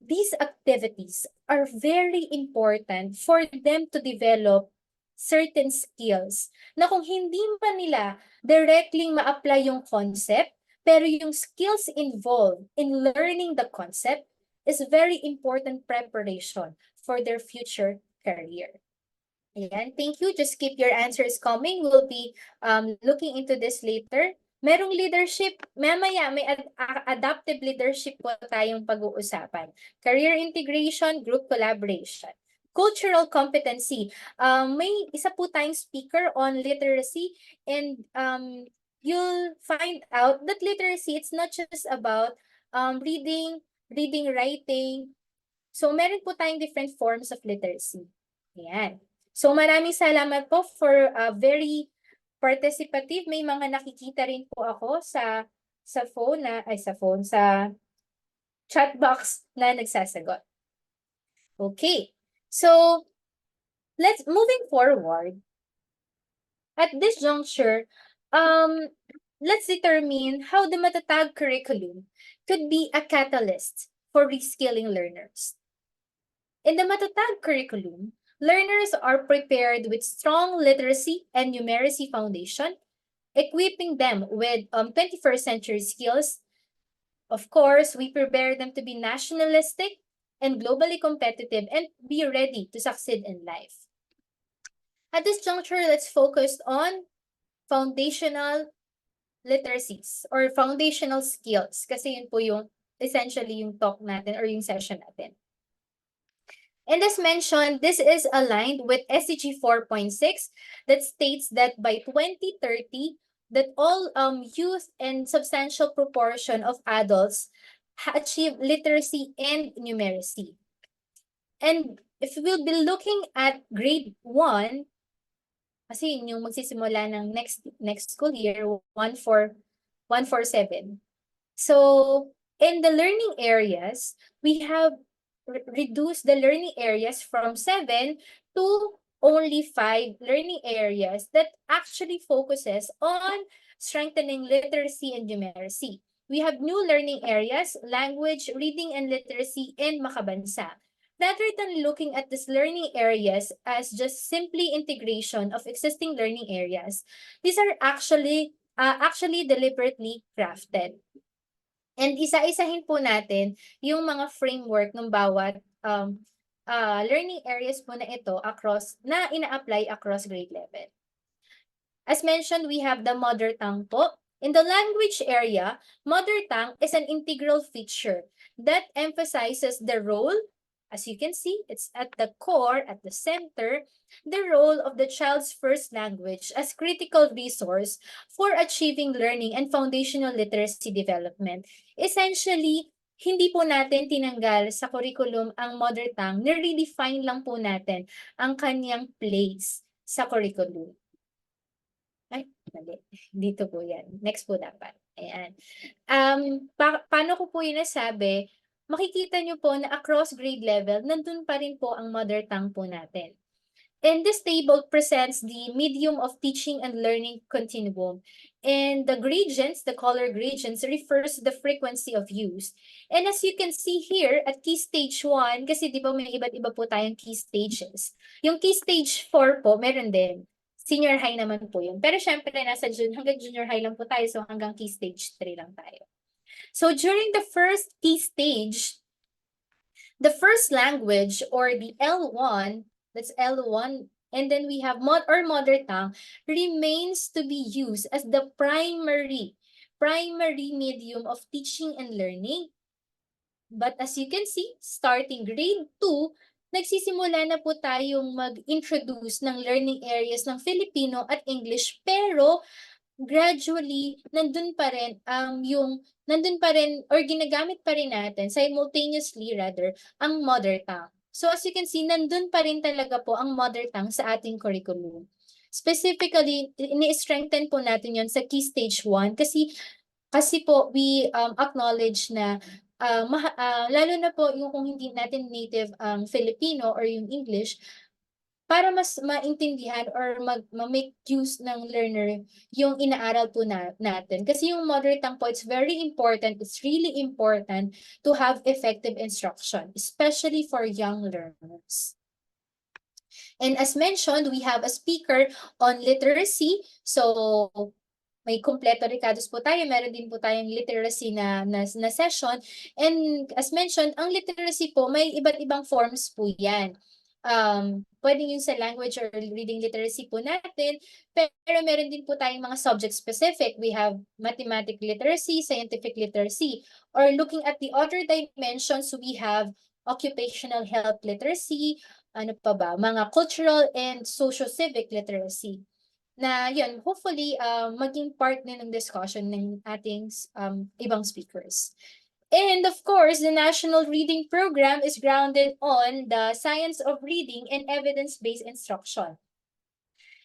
these activities are very important for them to develop certain skills na kung hindi man nila directly ma-apply yung concept, pero yung skills involved in learning the concept is very important preparation for their future career. Ayan, thank you. Just keep your answers coming. We'll be looking into this later. Merong leadership, mamaya may adaptive leadership po tayong pag-uusapan. Career integration, group collaboration. Cultural competency. May isa po tayong speaker on literacy, and you'll find out that literacy, it's not just about reading, writing. So meron po tayong different forms of literacy. Ayan. So maraming salamat po for very participative. May mga nakikita rin po ako sa chat box na nagsasagot. Okay. So moving forward. At this juncture, let's determine how the Matatag curriculum could be a catalyst for reskilling learners. In the Matatag curriculum, learners are prepared with strong literacy and numeracy foundation, equipping them with 21st century skills. Of course, we prepare them to be nationalistic and globally competitive and be ready to succeed in life. At this juncture, let's focus on foundational literacies or foundational skills kasi yun po yung essentially yung talk natin or yung session natin. And as mentioned, this is aligned with SDG 4.6 that states that by 2030, that all youth and substantial proportion of adults achieve literacy and numeracy. And if we'll be looking at grade 1, kasi yun yung magsisimula ng next school year, 147. So, in the learning areas, we have reduced the learning areas from 7 to only 5 learning areas that actually focuses on strengthening literacy and numeracy. We have new learning areas, language, reading and literacy, and makabansa. Rather than looking at these learning areas as just simply integration of existing learning areas, these are actually deliberately crafted. And isa-isahin po natin yung mga framework ng bawat learning areas po na ito na ina-apply across grade level. As mentioned, we have the mother tongue po. In the language area, mother tongue is an integral feature that emphasizes the role. As you can see, it's at the core, at the center, the role of the child's first language as critical resource for achieving learning and foundational literacy development. Essentially, hindi po natin tinanggal sa curriculum ang mother tongue, nire-redefine lang po natin ang kanyang place sa curriculum. Ay, mali. Dito po yan. Next po dapat. Ayan. Paano ko po yun nasabi? Makikita nyo po na across grade level, nandun pa rin po ang mother tongue po natin. And this table presents the medium of teaching and learning continuum. And the gradients, the color gradients, refers to the frequency of use. And as you can see here, at key stage 1, kasi di ba may iba't iba po tayong key stages. Yung key stage 4 po, meron din. Senior high naman po yun. Pero syempre, hanggang junior high lang po tayo, so hanggang key stage 3 lang tayo. So during the first key stage, the first language or the L1, that's L1, and then we have mother tongue, remains to be used as the primary medium of teaching and learning. But as you can see, starting grade 2, nagsisimula na po tayong mag-introduce ng learning areas ng Filipino at English, pero gradually nandun pa rin or ginagamit pa rin natin simultaneously rather ang mother tongue. So as you can see, nandun pa rin talaga po ang mother tongue sa ating curriculum. Specifically, ini-strengthen po natin yon sa key stage 1 kasi po we acknowledge na lalo na po yung kung hindi natin native ang Filipino or yung English, para mas maintindihan or ma-make use ng learner yung inaaral po natin. Kasi yung mother tongue po, it's very important, it's really important to have effective instruction, especially for young learners. And as mentioned, we have a speaker on literacy. So, may kompleto Ricardos po tayo. Meron din po tayong literacy na session. And as mentioned, ang literacy po, may iba't ibang forms po yan. Pwedeng yung sa language or reading literacy po natin, pero meron din po tayong mga subject specific. We have mathematic literacy, scientific literacy, or looking at the other dimensions, we have occupational health literacy, ano pa ba, mga cultural and socio-civic literacy. Na yun, hopefully maging part na ng discussion ng ating ibang speakers. And of course, the National Reading Program is grounded on the science of reading and evidence-based instruction.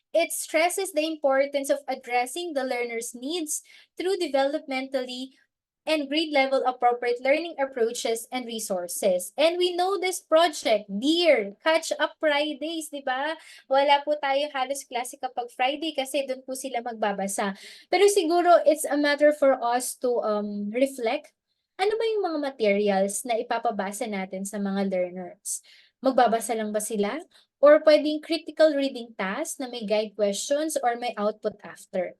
It stresses the importance of addressing the learner's needs through developmentally and grade level appropriate learning approaches and resources. And we know this project, DEAR, Catch Up Fridays, di ba? Wala po tayo halos klase kapag Friday kasi doon po sila magbabasa. Pero siguro it's a matter for us to reflect. Ano ba yung mga materials na ipapabasa natin sa mga learners? Magbabasa lang ba sila? Or pwedeng critical reading task na may guide questions or may output after?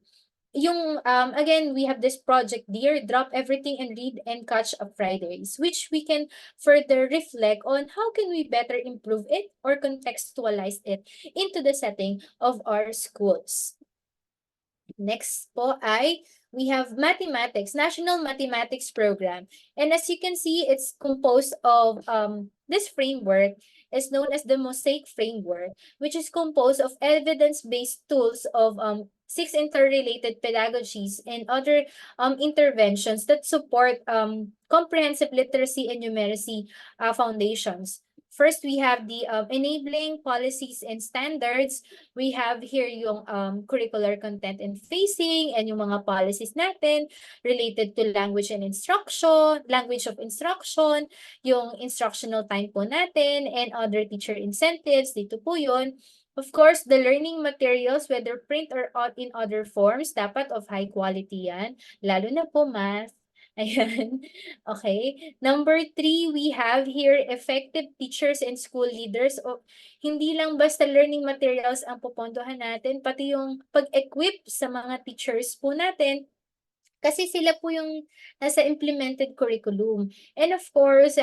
Again, we have this project DEAR, Drop Everything and Read and Catch Up Fridays, which we can further reflect on how can we better improve it or contextualize it into the setting of our schools. Next po we have mathematics, National Mathematics Program. And as you can see, it's composed of This framework is known as the Mosaic framework, which is composed of evidence-based tools of 6 interrelated pedagogies and other interventions that support comprehensive literacy and numeracy foundations. First, we have the enabling policies and standards. We have here yung curricular content and facing and yung mga policies natin related to language and instruction, language of instruction, yung instructional time po natin, and other teacher incentives. Dito po yun. Of course, the learning materials, whether print or in other forms, dapat of high quality yan. Lalo na po math. Ayan. Okay. Number 3, we have here effective teachers and school leaders. O, hindi lang basta learning materials ang pupondohan natin, pati yung pag-equip sa mga teachers po natin. Kasi sila po yung nasa implemented curriculum. And of course,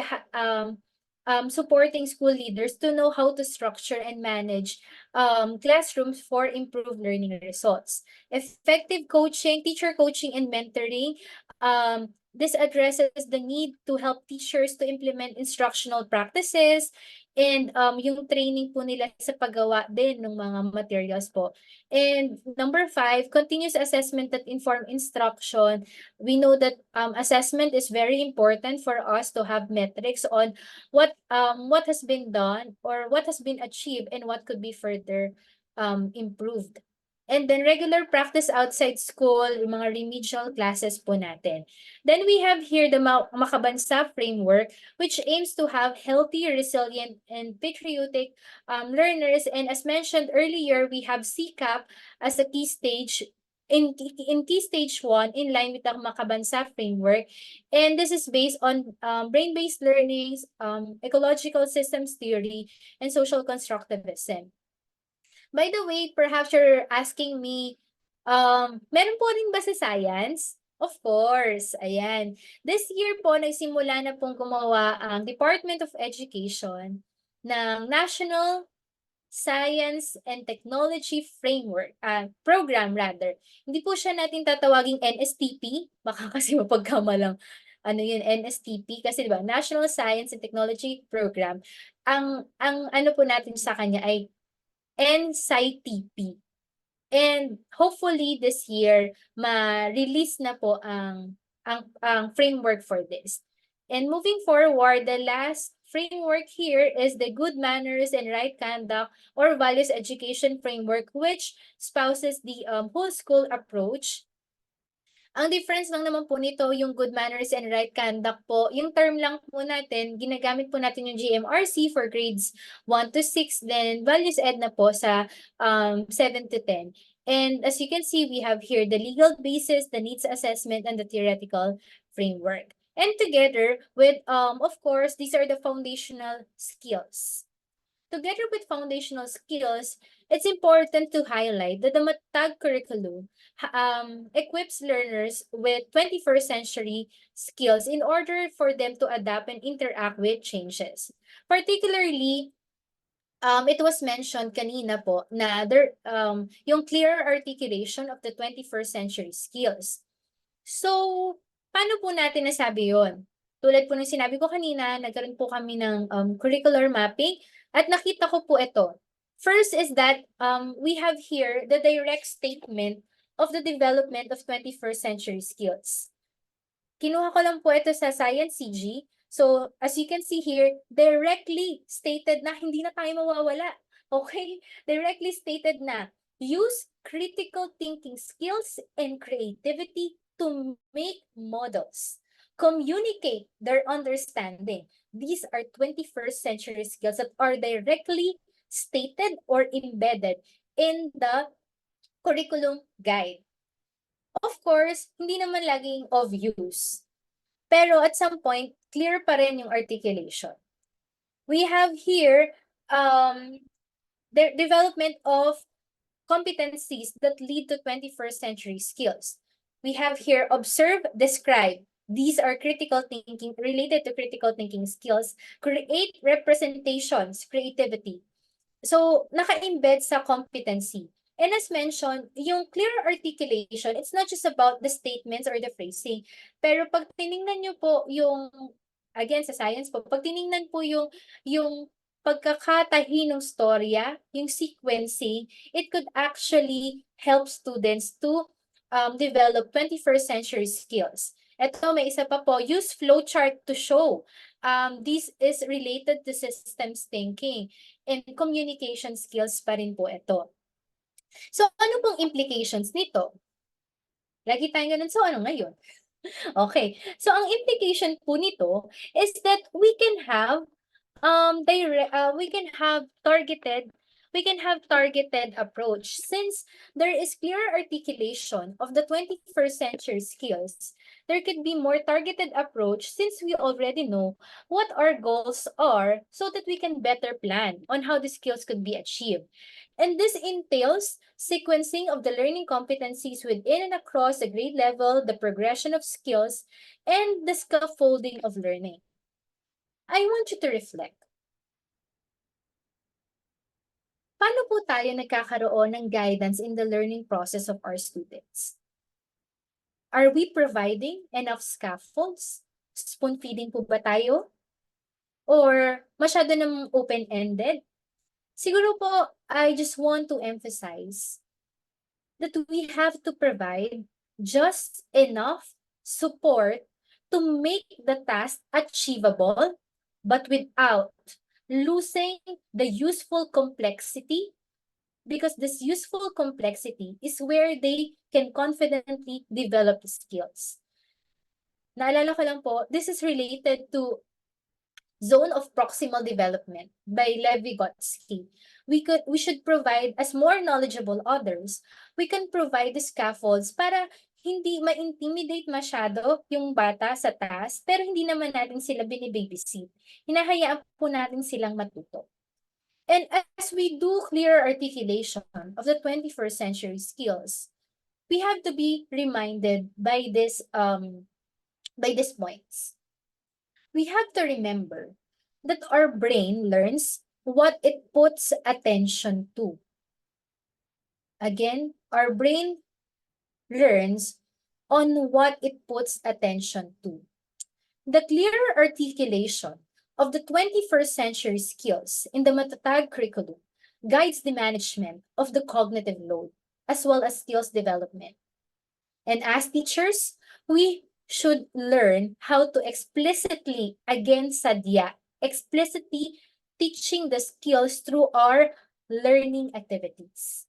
supporting school leaders to know how to structure and manage classrooms for improved learning results. Effective coaching, teacher coaching and mentoring. This addresses the need to help teachers to implement instructional practices and yung training po nila sa paggawa din ng mga materials po. And number 5, continuous assessment that inform instruction. We know that assessment is very important for us to have metrics on what has been done or what has been achieved and what could be further improved. And then regular practice outside school, yung mga remedial classes po natin. Then we have here the Makabansa framework, which aims to have healthy, resilient, and patriotic learners. And as mentioned earlier, we have CCAP as a key stage in key stage 1 in line with the Makabansa framework. And this is based on brain-based learnings, ecological systems theory, and social constructivism. By the way, perhaps you're asking me, meron po rin ba sa science? Of course, ayan. This year po, nagsimula na pong gumawa ang Department of Education ng National Science and Technology Framework, program rather. Hindi po siya natin tatawaging NSTP, baka kasi mapagkamalang ano yun, NSTP, kasi di ba, National Science and Technology Program. Ang ano po natin sa kanya ay NSCITP. And hopefully this year, ma-release na po ang framework for this. And moving forward, the last framework here is the Good Manners and Right Conduct or Values Education Framework, which spouses the whole school approach. Ang difference lang naman po nito, yung good manners and right conduct po, yung term lang po natin, ginagamit po natin yung GMRC for grades 1 to 6, then values ed na po sa 7 to 10. And as you can see, we have here the legal basis, the needs assessment, and the theoretical framework. And together with, of course, these are the foundational skills. Together with foundational skills, it's important to highlight that the Matag curriculum equips learners with 21st century skills in order for them to adapt and interact with changes. Particularly, it was mentioned kanina po na yung clear articulation of the 21st century skills. So, paano po natin nasabi yon? Tulad po ng sinabi ko kanina, nagkaroon po kami ng curricular mapping at nakita ko po ito. First is that we have here the direct statement of the development of 21st century skills. Kinuha ko lang po ito sa Science CG. So, as you can see here, directly stated na hindi na tayo mawawala. Okay? Directly stated na use critical thinking skills and creativity to make models. Communicate their understanding. These are 21st century skills that are directly stated or embedded in the curriculum guide. Of course, hindi naman laging of use. Pero at some point, clear pa rin yung articulation. We have here the development of competencies that lead to 21st century skills. We have here observe, describe. These are critical thinking, related to critical thinking skills. Create representations, creativity. So, naka-embed sa competency. And as mentioned, yung clear articulation, it's not just about the statements or the phrasing. Pero pag tinignan nyo po yung again, sa science po, pag tinignan po yung pagkakatahi ng storya, yung sequencing, it could actually help students to develop 21st century skills. Ito, may isa pa po, use flowchart to show. This is related to systems thinking and communication skills pa rin po ito. So, ano pong implications nito? Lagi tayong ganun, so ano ngayon? Okay. So, ang implication po nito is that we can have we can have targeted approach since there is clear articulation of the 21st century skills. There could be more targeted approach since we already know what our goals are so that we can better plan on how the skills could be achieved. And this entails sequencing of the learning competencies within and across the grade level, the progression of skills, and the scaffolding of learning. I want you to reflect. Paano po tayo nagkakaroon ng guidance in the learning process of our students? Are we providing enough scaffolds? Spoon feeding po ba tayo? Or masyado namang open-ended? Siguro po, I just want to emphasize that we have to provide just enough support to make the task achievable, but without losing the useful complexity, because this useful complexity is where they can confidently develop skills. Naalala ko lang po, this is related to Zone of Proximal Development by Lev Vygotsky. We should provide, as more knowledgeable others, we can provide the scaffolds para hindi ma-intimidate masyado yung bata sa task, pero hindi naman natin sila binibabysit. Hinahayaan po natin silang matuto. And as we do clear articulation of the 21st century skills, we have to be reminded by these points. We have to remember that our brain learns what it puts attention to. Again, our brain learns on what it puts attention to. The clearer articulation of the 21st century skills in the Matatag curriculum guides the management of the cognitive load as well as skills development. And as teachers, we should learn how to explicitly, again sadya, explicitly teaching the skills through our learning activities.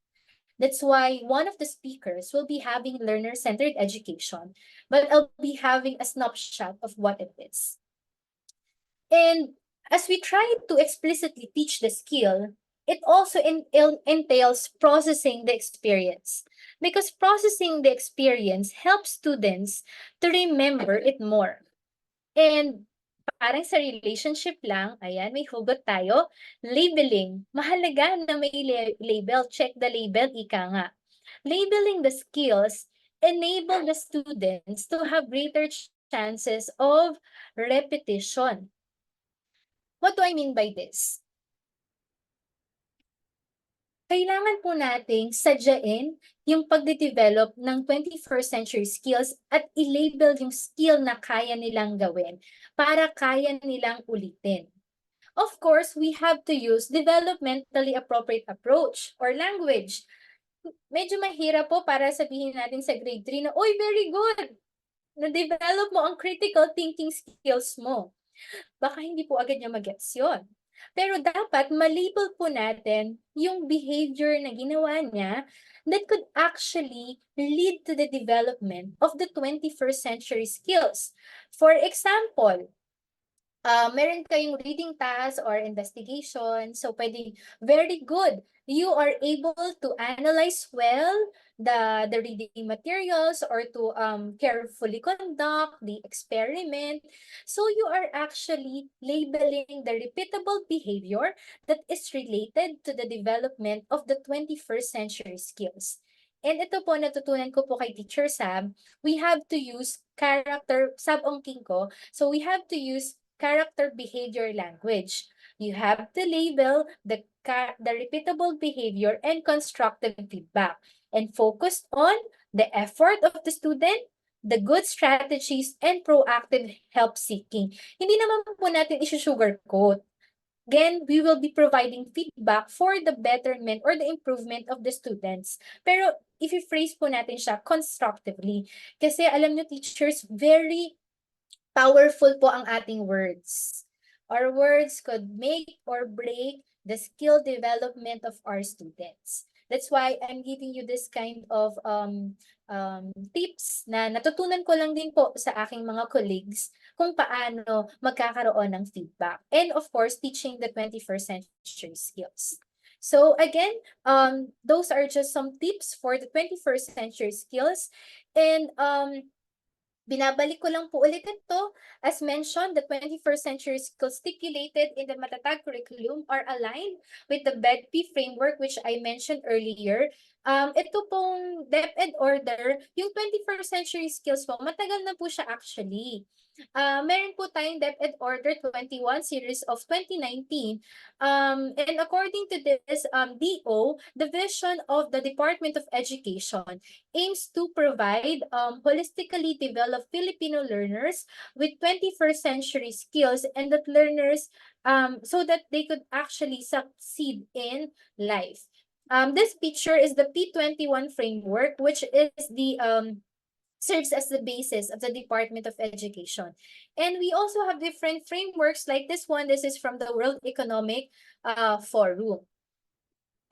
That's why one of the speakers will be having learner-centered education, but I'll be having a snapshot of what it is. And as we try to explicitly teach the skill, it also entails processing the experience, because processing the experience helps students to remember it more. And parang sa relationship lang, ayan, may hugot tayo, labeling. Mahalaga na may label, check the label, ika nga. Labeling the skills enable the students to have greater chances of repetition. What do I mean by this? Kailangan po nating sadyain yung pagde-develop ng 21st century skills at i-label yung skill na kaya nilang gawin para kaya nilang ulitin. Of course, we have to use developmentally appropriate approach or language. Medyo mahirap po para sabihin natin sa grade 3 na, "Oy, very good! Na-develop mo ang critical thinking skills mo." Baka hindi po agad niya mag-gets yun. Pero dapat malabel po natin yung behavior na ginawa niya that could actually lead to the development of the 21st century skills. For example, meron kayong reading task or investigation, so pwedeng very good. You are able to analyze well the reading materials or to carefully conduct the experiment. So you are actually labeling the repeatable behavior that is related to the development of the 21st century skills. And ito po, natutunan ko po kay Teacher Sab, we have to use character, Sab-ongking ko, so we have to use character behavior language. You have to label the repeatable behavior and constructive feedback and focus on the effort of the student, the good strategies, and proactive help seeking. Hindi naman po natin isi-sugarcoat. Again, we will be providing feedback for the betterment or the improvement of the students. Pero if i-phrase po natin siya constructively. Kasi alam nyo teachers, very powerful po ang ating words. Our words could make or break the skill development of our students. That's why I'm giving you this kind of tips na natutunan ko lang din po sa aking mga colleagues kung paano magkakaroon ng feedback. And of course, teaching the 21st century skills. So again, those are just some tips for the 21st century skills. And binabalik ko lang po ulit ito. As mentioned, the 21st century skills stipulated in the Matatag curriculum are aligned with the BEDP framework which I mentioned earlier. Ito pong DepEd order, yung 21st century skills po, matagal na po siya actually. Meron po tayong DepEd Order 21 series of 2019. And according to this DO, the vision of the Department of Education aims to provide holistically developed Filipino learners with 21st century skills and that learners so that they could actually succeed in life. This picture is the P21 framework, which is the serves as the basis of the Department of Education. And we also have different frameworks like this one. This is from the World Economic Forum.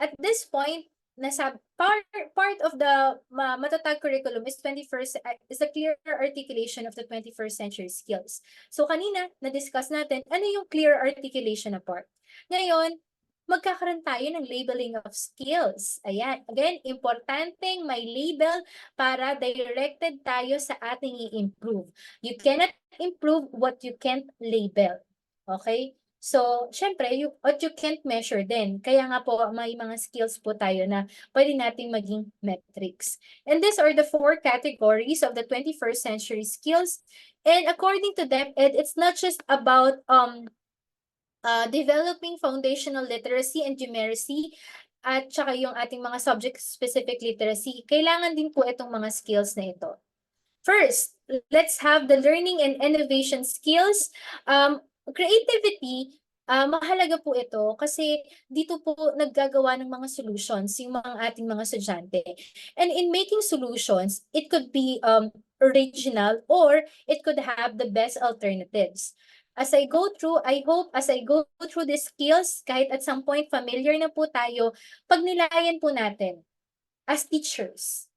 At this point, nasa part of the Matatag curriculum is 21st is a clear articulation of the 21st century skills. So kanina na-discuss natin ano yung clear articulation na part. Ngayon, magkakaroon tayo ng labeling of skills. Ayan, again, importanteng may label para directed tayo sa ating i-improve. You cannot improve what you can't label. Okay? So, syempre, what you can't measure din. Kaya nga po, may mga skills po tayo na pwede nating maging metrics. And these are the 4 categories of the 21st century skills. And according to DepEd, it's not just about developing foundational literacy and numeracy at saka yung ating mga subject-specific literacy. Kailangan din po itong mga skills na ito. First, let's have the learning and innovation skills. Creativity, mahalaga po ito kasi dito po naggagawa ng mga solutions yung mga ating mga estudyante. And in making solutions, it could be original or it could have the best alternatives. As I go through, I hope as I go through the skills, kahit at some point familiar na po tayo, pagnilayan po natin as teachers.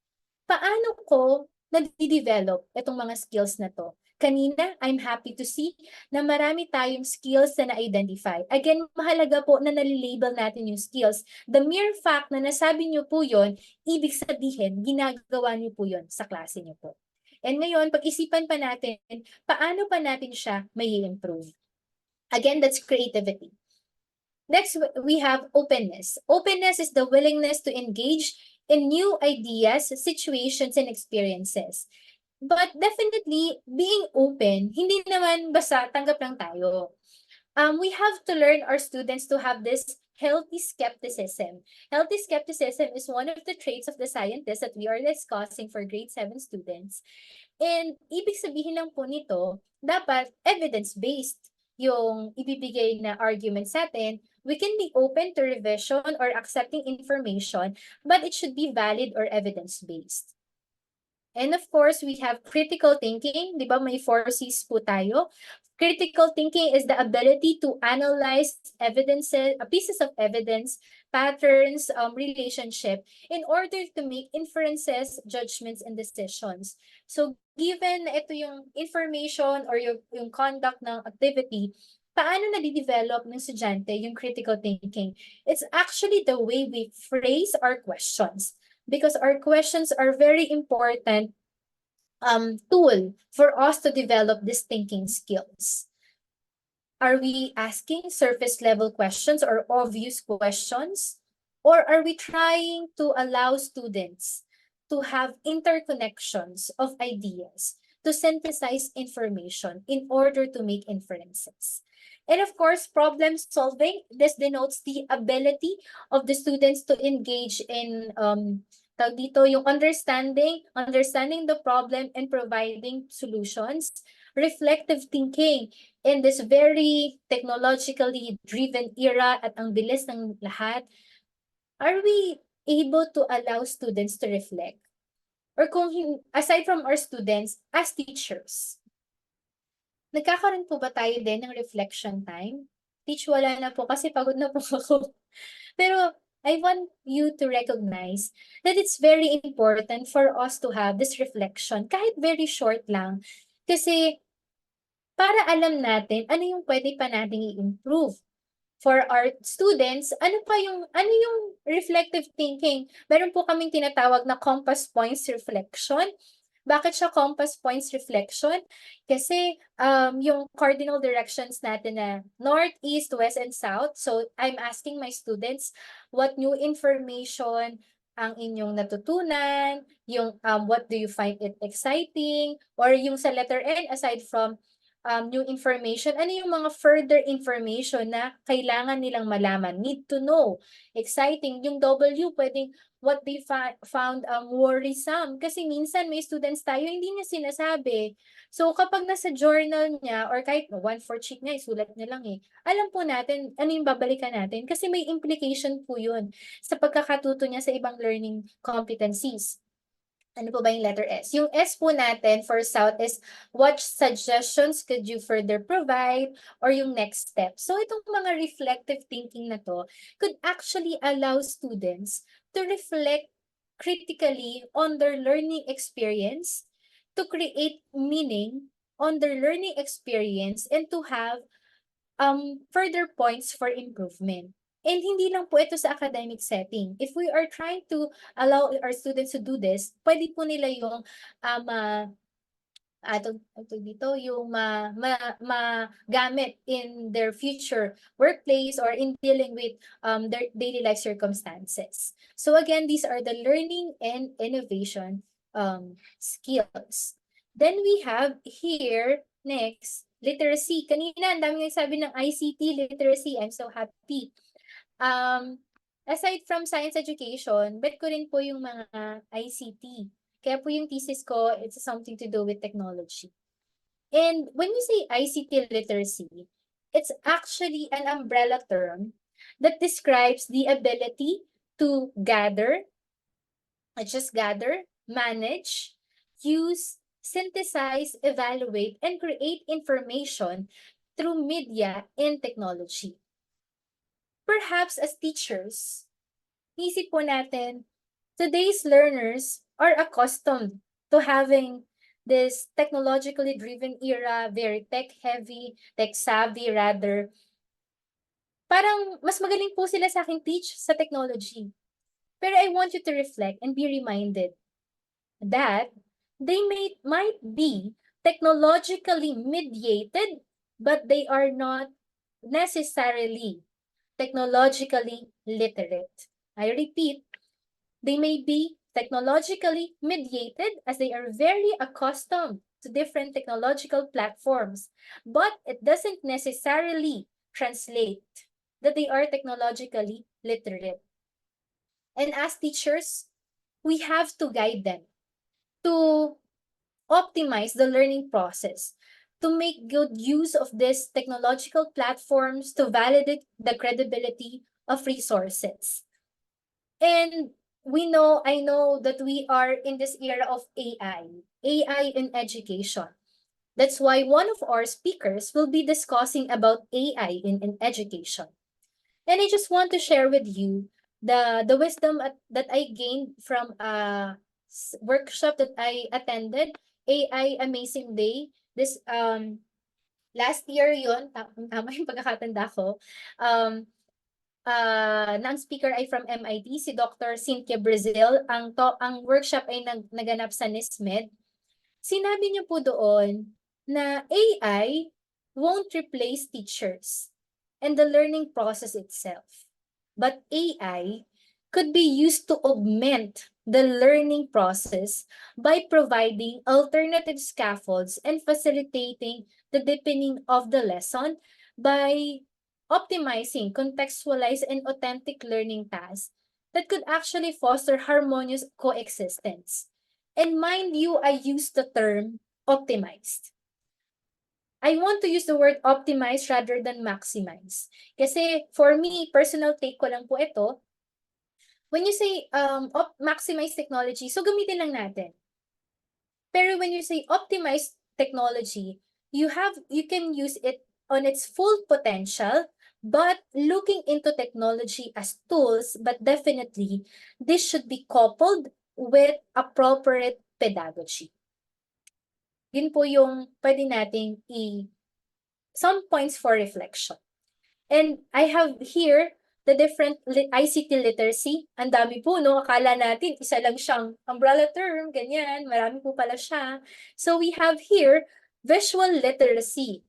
Paano ko nade-develop itong mga skills na to? Kanina, I'm happy to see na marami tayong skills na na-identify. Again, mahalaga po na nalilabel natin yung skills. The mere fact na nasabi niyo po yon, ibig sabihin, ginagawa niyo po yon sa klase niyo po. And ngayon, pag-isipan pa natin, paano pa natin siya may improve? Again, that's creativity. Next, we have openness. Openness is the willingness to engage in new ideas, situations, and experiences. But definitely, being open, hindi naman basta tanggap lang tayo. We have to learn our students to have this healthy skepticism. Healthy skepticism is one of the traits of the scientists that we are discussing for grade 7 students. And ibig sabihin lang po nito, dapat evidence-based yung ibibigay na argument sa atin. We can be open to revision or accepting information, but it should be valid or evidence-based. And of course, we have critical thinking. Di ba may 4 C's po tayo? Critical thinking is the ability to analyze evidences, pieces of evidence, patterns, relationship, in order to make inferences, judgments, and decisions. So, given na ito yung information or yung conduct ng activity, paano nade-develop ng estudyante yung critical thinking? It's actually the way we phrase our questions. Because our questions are very important tool for us to develop these thinking skills. Are we asking surface level questions or obvious questions? Or are we trying to allow students to have interconnections of ideas, to synthesize information in order to make inferences? And of course, problem solving, this denotes the ability of the students to engage in tawag dito, yung understanding the problem and providing solutions, reflective thinking in this very technologically driven era at ang bilis ng lahat, are we able to allow students to reflect? Or kung aside from our students, as teachers, nagkakaroon po ba tayo din ng reflection time? Teach, wala na po kasi pagod na po ako. Pero I want you to recognize that it's very important for us to have this reflection, kahit very short lang. Kasi para alam natin ano yung pwede pa nating i-improve. For our students, ano yung reflective thinking? Meron po kaming tinatawag na compass points reflection. Bakit siya compass points reflection? Kasi yung cardinal directions natin na north, east, west, and south. So I'm asking my students what new information ang inyong natutunan, yung what do you find it exciting, or yung sa letter N, aside from new information, ano yung mga further information na kailangan nilang malaman, need to know. Exciting. Yung W, pwedeng what they found worrisome. Kasi minsan may students tayo, hindi niya sinasabi. So kapag nasa journal niya, or kahit 1/4 sheet niya, isulat niya lang eh, alam po natin ano yung babalikan natin. Kasi may implication po yun sa pagkakatuto niya sa ibang learning competencies. Ano po ba yung letter S? Yung S po natin for South is what suggestions could you further provide, or yung next step. So itong mga reflective thinking na to could actually allow students to reflect critically on their learning experience, to create meaning on their learning experience, and to have further points for improvement. And hindi lang po ito sa academic setting. If we are trying to allow our students to do this, pwede po nila yung dito, yung magamit in their future workplace or in dealing with their daily life circumstances. So again, these are the learning and innovation skills. Then we have here next, literacy. Kanina, ang dami nagsabi ng ICT literacy. I'm so happy. Aside from science education, bet ko rin po yung mga ICT. Kaya po yung thesis ko, it's something to do with technology. And when we say ICT literacy, it's actually an umbrella term that describes the ability to gather, manage, use, synthesize, evaluate, and create information through media and technology. Perhaps as teachers, isip po natin, today's learners are accustomed to having this technologically driven era, very tech-heavy, tech-savvy rather. Parang mas magaling po sila sa aking teach sa technology. Pero I want you to reflect and be reminded that they might be technologically mediated, but they are not necessarily technologically literate. I repeat, they may be technologically mediated as they are very accustomed to different technological platforms, but it doesn't necessarily translate that they are technologically literate. And as teachers, we have to guide them to optimize the learning process, to make good use of these technological platforms, to validate the credibility of resources. And I know that we are in this era of AI in education. That's why one of our speakers will be discussing about AI in education. And I just want to share with you the wisdom that I gained from a workshop that I attended, AI Amazing Day. This last year yun, tama yung pagkakatanda ko. Na ang speaker ay from MIT, si Dr. Cynthia Brazil. Ang workshop ay naganap sa NISMED. Sinabi niyo po doon na AI won't replace teachers and the learning process itself. But AI could be used to augment the learning process by providing alternative scaffolds and facilitating the deepening of the lesson by optimizing contextualized and authentic learning tasks that could actually foster harmonious coexistence. And mind you, I use the term optimized. I want to use the word optimize rather than maximize. Kasi for me, personal take ko lang po ito, when you say maximize technology, so gamitin lang natin. Pero when you say optimize technology, you can use it on its full potential, but looking into technology as tools, but definitely this should be coupled with appropriate pedagogy. Yun po yung pwede nating some points for reflection. And I have here the different ICT literacy. Ang dami po, no? Akala natin isa lang siyang umbrella term, ganyan. Marami po pala siya. So we have here visual literacy.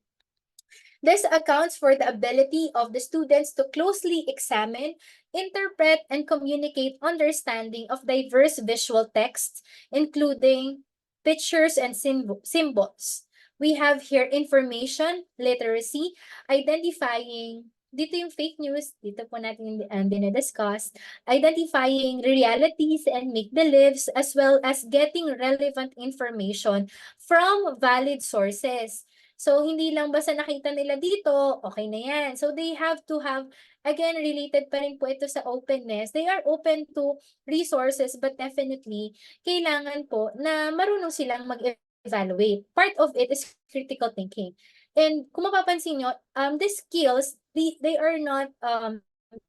This accounts for the ability of the students to closely examine, interpret, and communicate understanding of diverse visual texts, including pictures and symbols. We have here information literacy, identifying, dito yung fake news, dito po natin dinidiscuss, identifying realities and make-believes, as well as getting relevant information from valid sources. So, hindi lang basta nakita nila dito, okay na yan. So, they have to have, again, related pa rin po ito sa openness. They are open to resources, but definitely, kailangan po na marunong silang mag-evaluate. Part of it is critical thinking. And kung mapapansin nyo, these skills, they are not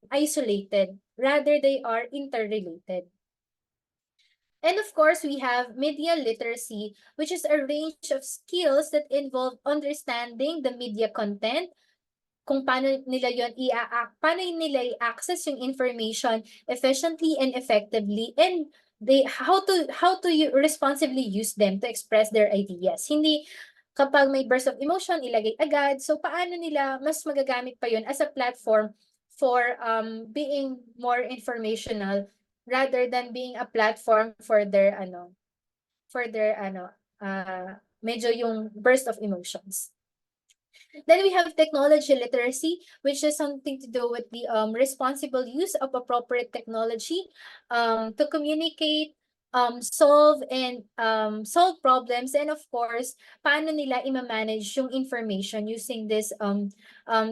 isolated. Rather, they are interrelated. And of course, we have media literacy, which is a range of skills that involve understanding the media content, kung paano nila paano nila i-access yung information efficiently and effectively, and how to responsibly use them to express their ideas. Hindi kapag may burst of emotion, ilagay agad. So paano nila mas magagamit pa yun as a platform for being more informational rather than being a platform for their medyo yung burst of emotions. Then we have technology literacy, which is something to do with the responsible use of appropriate technology to communicate, solve problems, and of course, paano nila i-manage yung information using this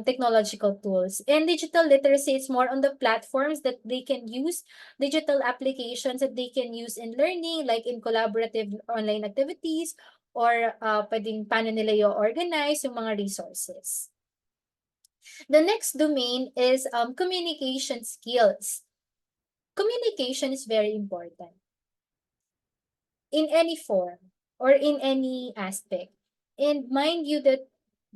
technological tools. And digital literacy is more on the platforms that they can use, digital applications that they can use in learning, like in collaborative online activities, or pwedeng paano nila i-organize yung mga resources. The next domain is communication skills. Communication is very important in any form or in any aspect. And mind you that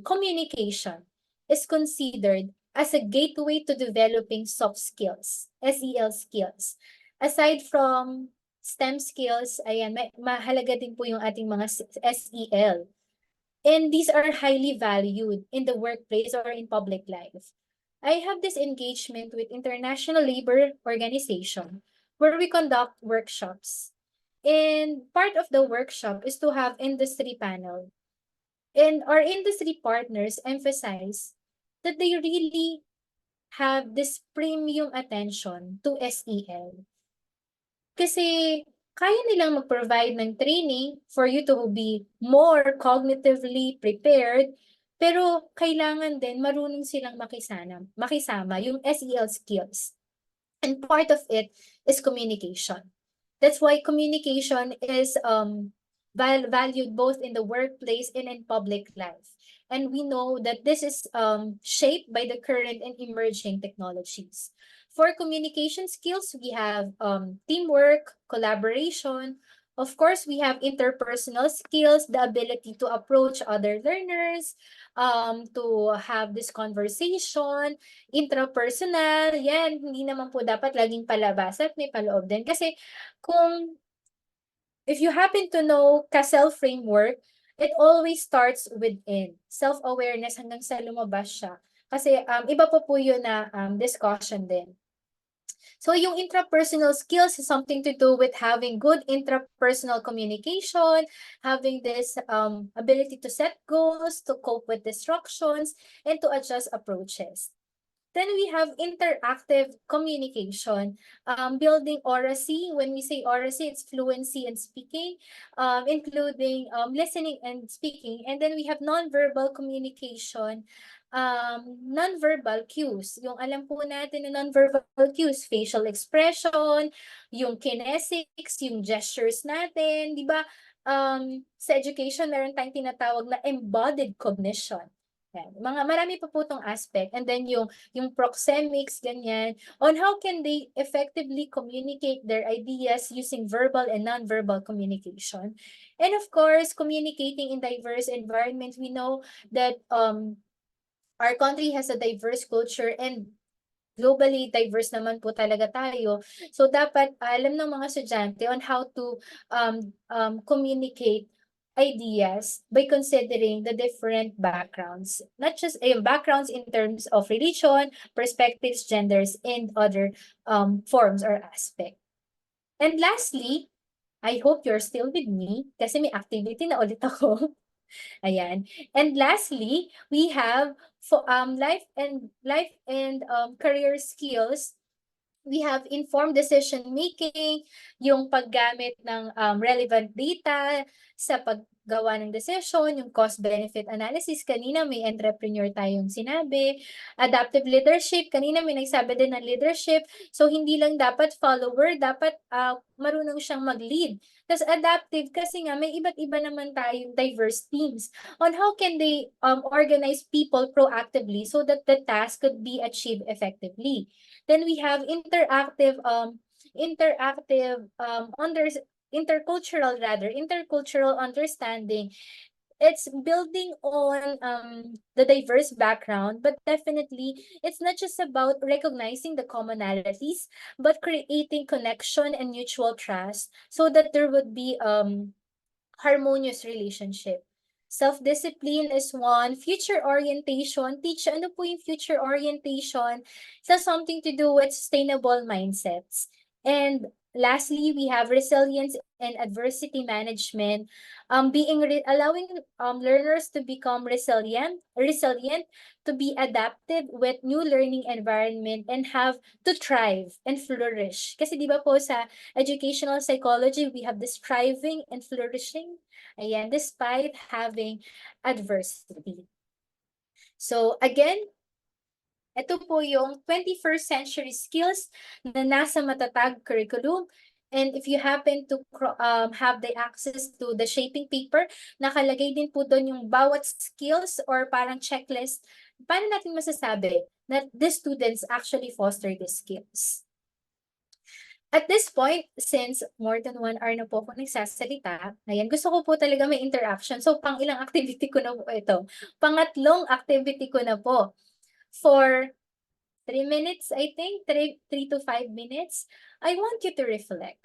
communication is considered as a gateway to developing soft skills, SEL skills. Aside from STEM skills, ayan, mahalaga din po yung ating mga SEL. And these are highly valued in the workplace or in public life. I have this engagement with International Labor Organization where we conduct workshops. And part of the workshop is to have industry panel. And our industry partners emphasize that they really have this premium attention to SEL. Kasi kaya nilang mag-provide ng training for you to be more cognitively prepared, pero kailangan din marunong silang makisama yung SEL skills. And part of it is communication. That's why communication is valued both in the workplace and in public life. And we know that this is shaped by the current and emerging technologies. For communication skills, we have teamwork, collaboration. Of course, we have interpersonal skills, the ability to approach other learners, to have this conversation, intrapersonal, yan, hindi naman po dapat laging palabas at may paloob din. Kasi if you happen to know Cassell framework, it always starts within. Self-awareness hanggang sa lumabas siya. Kasi iba po yun na discussion din. So yung intrapersonal skills is something to do with having good intrapersonal communication, having this ability to set goals, to cope with distractions, and to adjust approaches. Then we have interactive communication, building oracy. When we say oracy, it's fluency in speaking, including listening and speaking. And then we have nonverbal communication, nonverbal cues. Yung alam po natin na nonverbal cues, facial expression, yung kinesics, yung gestures natin, di ba? Sa education, meron tayong tinatawag na embodied cognition. Yan. Marami pa po itong aspect. And then yung proxemics, ganyan, on how can they effectively communicate their ideas using verbal and non-verbal communication. And of course, communicating in diverse environments. We know that our country has a diverse culture and globally diverse naman po talaga tayo. So dapat alam ng mga estudyante on how to communicate ideas by considering the different backgrounds, not just backgrounds in terms of religion, perspectives, genders, and other forms or aspect. And lastly, I hope you're still with me kasi may activity na ulit ako. Ayan. And lastly, we have for life and career skills. We have informed decision making, yung paggamit ng relevant data sa paggawa ng decision, yung cost-benefit analysis. Kanina may entrepreneur tayong sinabi. Adaptive leadership, kanina may nagsabi din ng leadership. So hindi lang dapat follower, dapat marunong siyang mag-lead. Tapos adaptive kasi nga may iba't iba naman tayong diverse teams on how can they organize people proactively so that the task could be achieved effectively. Then we have intercultural understanding. It's building on the diverse background, but definitely it's not just about recognizing the commonalities, but creating connection and mutual trust so that there would be harmonious relationship. Self-discipline is one. Future orientation. Teach ano po yung future orientation? It has something to do with sustainable mindsets. And lastly, we have resilience and adversity management. Allowing learners to become resilient, to be adaptive with new learning environment and have to thrive and flourish. Kasi di ba po sa educational psychology, we have this thriving and flourishing. Ayan, despite having adversity. So again, ito po yung 21st century skills na nasa Matatag curriculum. And if you happen to have the access to the shaping paper, nakalagay din po doon yung bawat skills or parang checklist. Paano natin masasabi that the students actually foster these skills? At this point, since more than 1 hour na po ako nagsasalita, ayan, gusto ko po talaga may interaction. So, pang ilang activity ko na po ito? Pangatlong activity ko na po. For 3 minutes, I think, 3 to 5 minutes, I want you to reflect.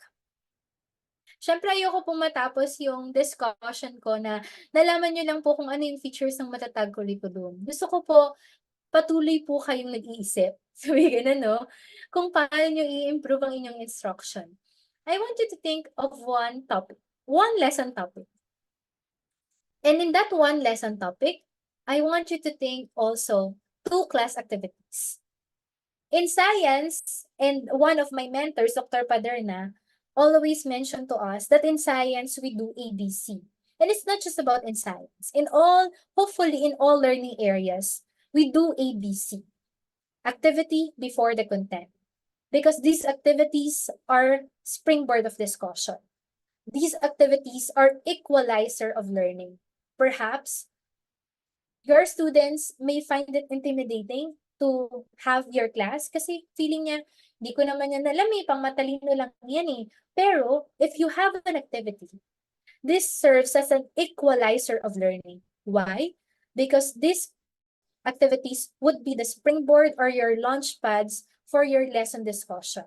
Siyempre, ayoko pong matapos yung discussion ko na nalaman nyo lang po kung ano yung features ng Matatag curriculum. Gusto ko po patuloy po kayong nag-iisip. Sabi ganun, no? Kung paano nyo i-improve ang inyong instruction. I want you to think of one topic, one lesson topic. And in that one lesson topic, I want you to think also 2 class activities. In science, and one of my mentors, Dr. Paderna, always mentioned to us that in science, we do ABC. And it's not just about in science. Hopefully in all learning areas, we do ABC, activity before the content, because these activities are springboard of discussion. These activities are equalizer of learning. Perhaps your students may find it intimidating to have your class kasi feeling niya, di ko naman yan alam pang matalino lang yan Pero if you have an activity, this serves as an equalizer of learning. Why? Because these activities would be the springboard or your launch pads for your lesson discussion.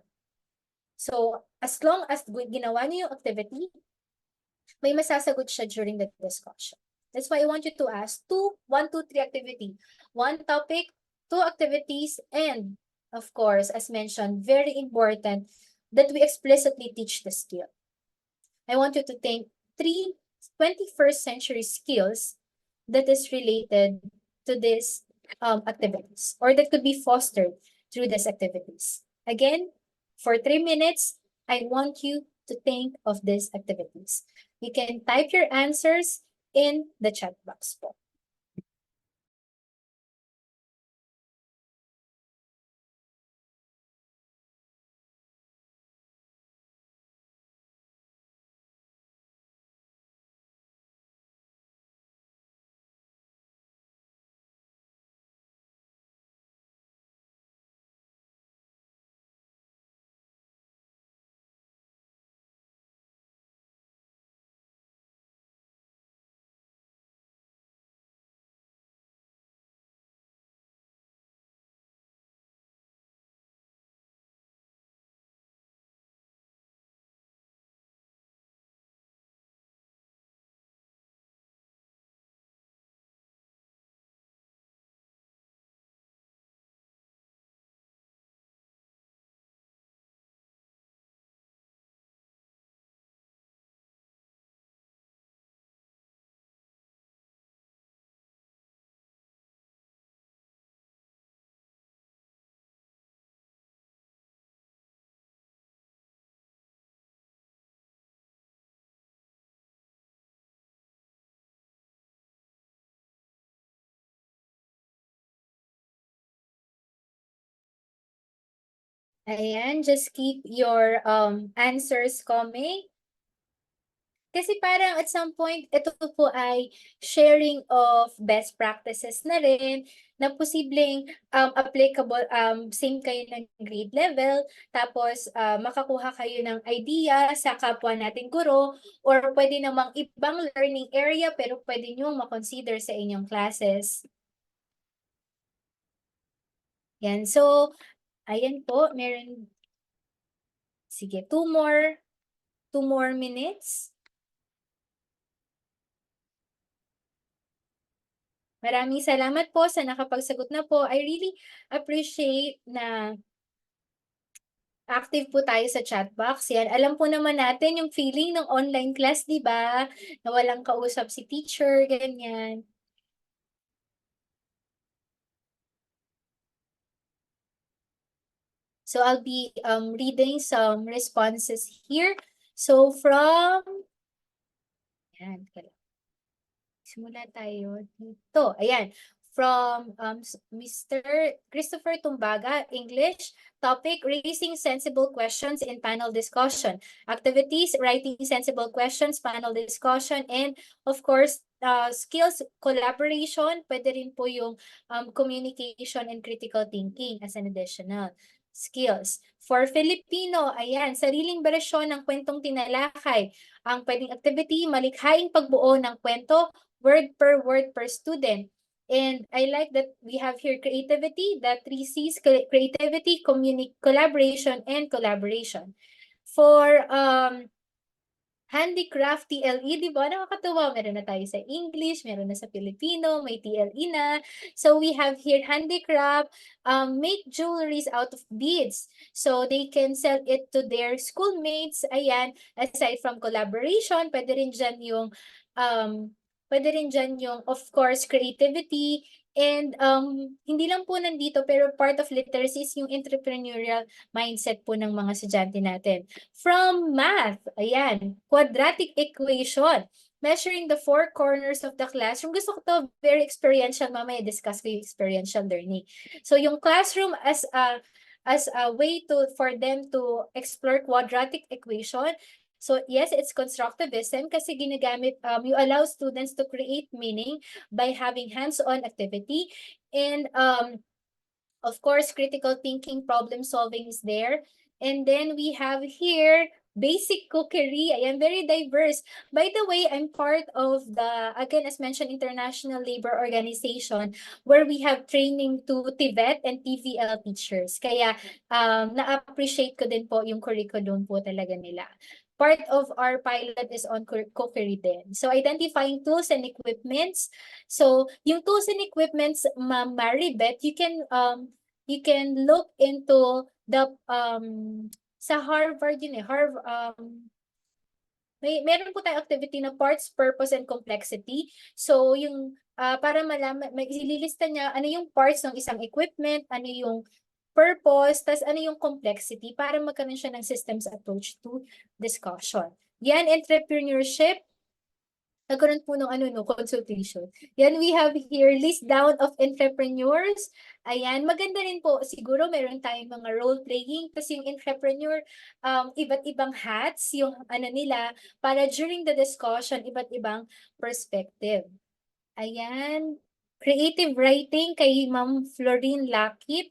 So, as long as ginawa niyo yung activity, may masasagot siya during the discussion. That's why I want you to ask 1, 2, 3 activity. 1 topic, 2 activities, and of course, as mentioned, very important that we explicitly teach the skill. I want you to think 3 21st century skills that is related to this activities, or that could be fostered through these activities. Again, for 3 minutes, I want you to think of these activities. You can type your answers in the chat box po. Ayan, just keep your answers coming. Kasi parang at some point, ito po ay sharing of best practices na rin, na posibleng applicable, same kayo ng grade level, tapos makakuha kayo ng idea sa kapwa nating guro, or pwede namang ibang learning area, pero pwede nyo makonsider sa inyong classes. Yan, so, ayan po, meron, sige, two more minutes. Maraming salamat po sa nakapagsagot na po. I really appreciate na active po tayo sa chat box. Yan, alam po naman natin yung feeling ng online class, di ba? Na walang kausap si teacher, ganyan. So I'll be reading some responses here. So from, yan, simula tayo dito. Ayan. From Mr. Christopher Tumbaga, English, topic, raising sensible questions in panel discussion. Activities, writing sensible questions, panel discussion, and of course, skills, collaboration, pwede rin po yung communication and critical thinking as an additional skills. For Filipino, ayan, sariling bersyon ng kwentong tinalakay. Ang pwedeng activity, malikhaing pagbuo ng kwento, word per student. And I like that we have here creativity, the 3 C's, creativity, collaboration, and collaboration. For handicraft, TLE, di ba? Nakakatuwa. Meron na tayo sa English, meron na sa Filipino, may TLE na. So we have here handicraft, make jewelries out of beads. So they can sell it to their schoolmates. Ayan, aside from collaboration, pwede rin dyan yung, of course, creativity. And hindi lang po nandito, pero part of literacy is yung entrepreneurial mindset po ng mga estudyante natin. From math, ayan, quadratic equation, measuring the 4 corners of the classroom. Gusto ko to very experiential, mamaya discuss ko yung experiential learning. So yung classroom as a way for them to explore quadratic equation. So yes, it's constructivism kasi ginagamit, you allow students to create meaning by having hands-on activity. And of course, critical thinking, problem solving is there. And then we have here basic cookery. I am very diverse. By the way, I'm part of the, again, as mentioned, International Labor Organization, where we have training to TVET and TVL teachers. Kaya na-appreciate ko din po yung curriculum po talaga nila. Part of our pilot is on cookery din. So identifying tools and equipments. So yung tools and equipments, Ma'am Maribeth, you can look into the sa Harvard yun Harvard meron po tayong activity na parts, purpose, and complexity. So, yung para malaman, ililista niya ano yung parts ng isang equipment, ano yung purpose, tas ano yung complexity para magkaroon siya ng systems approach to discussion. Yan, entrepreneurship, nagkaroon po ng consultation. Yan, we have here list down of entrepreneurs. Ayan, maganda rin po. Siguro meron tayong mga role-playing. Tapos yung entrepreneur, iba't ibang hats, yung nila, para during the discussion, iba't ibang perspective. Ayan, creative writing kay Ma'am Florine Lakip.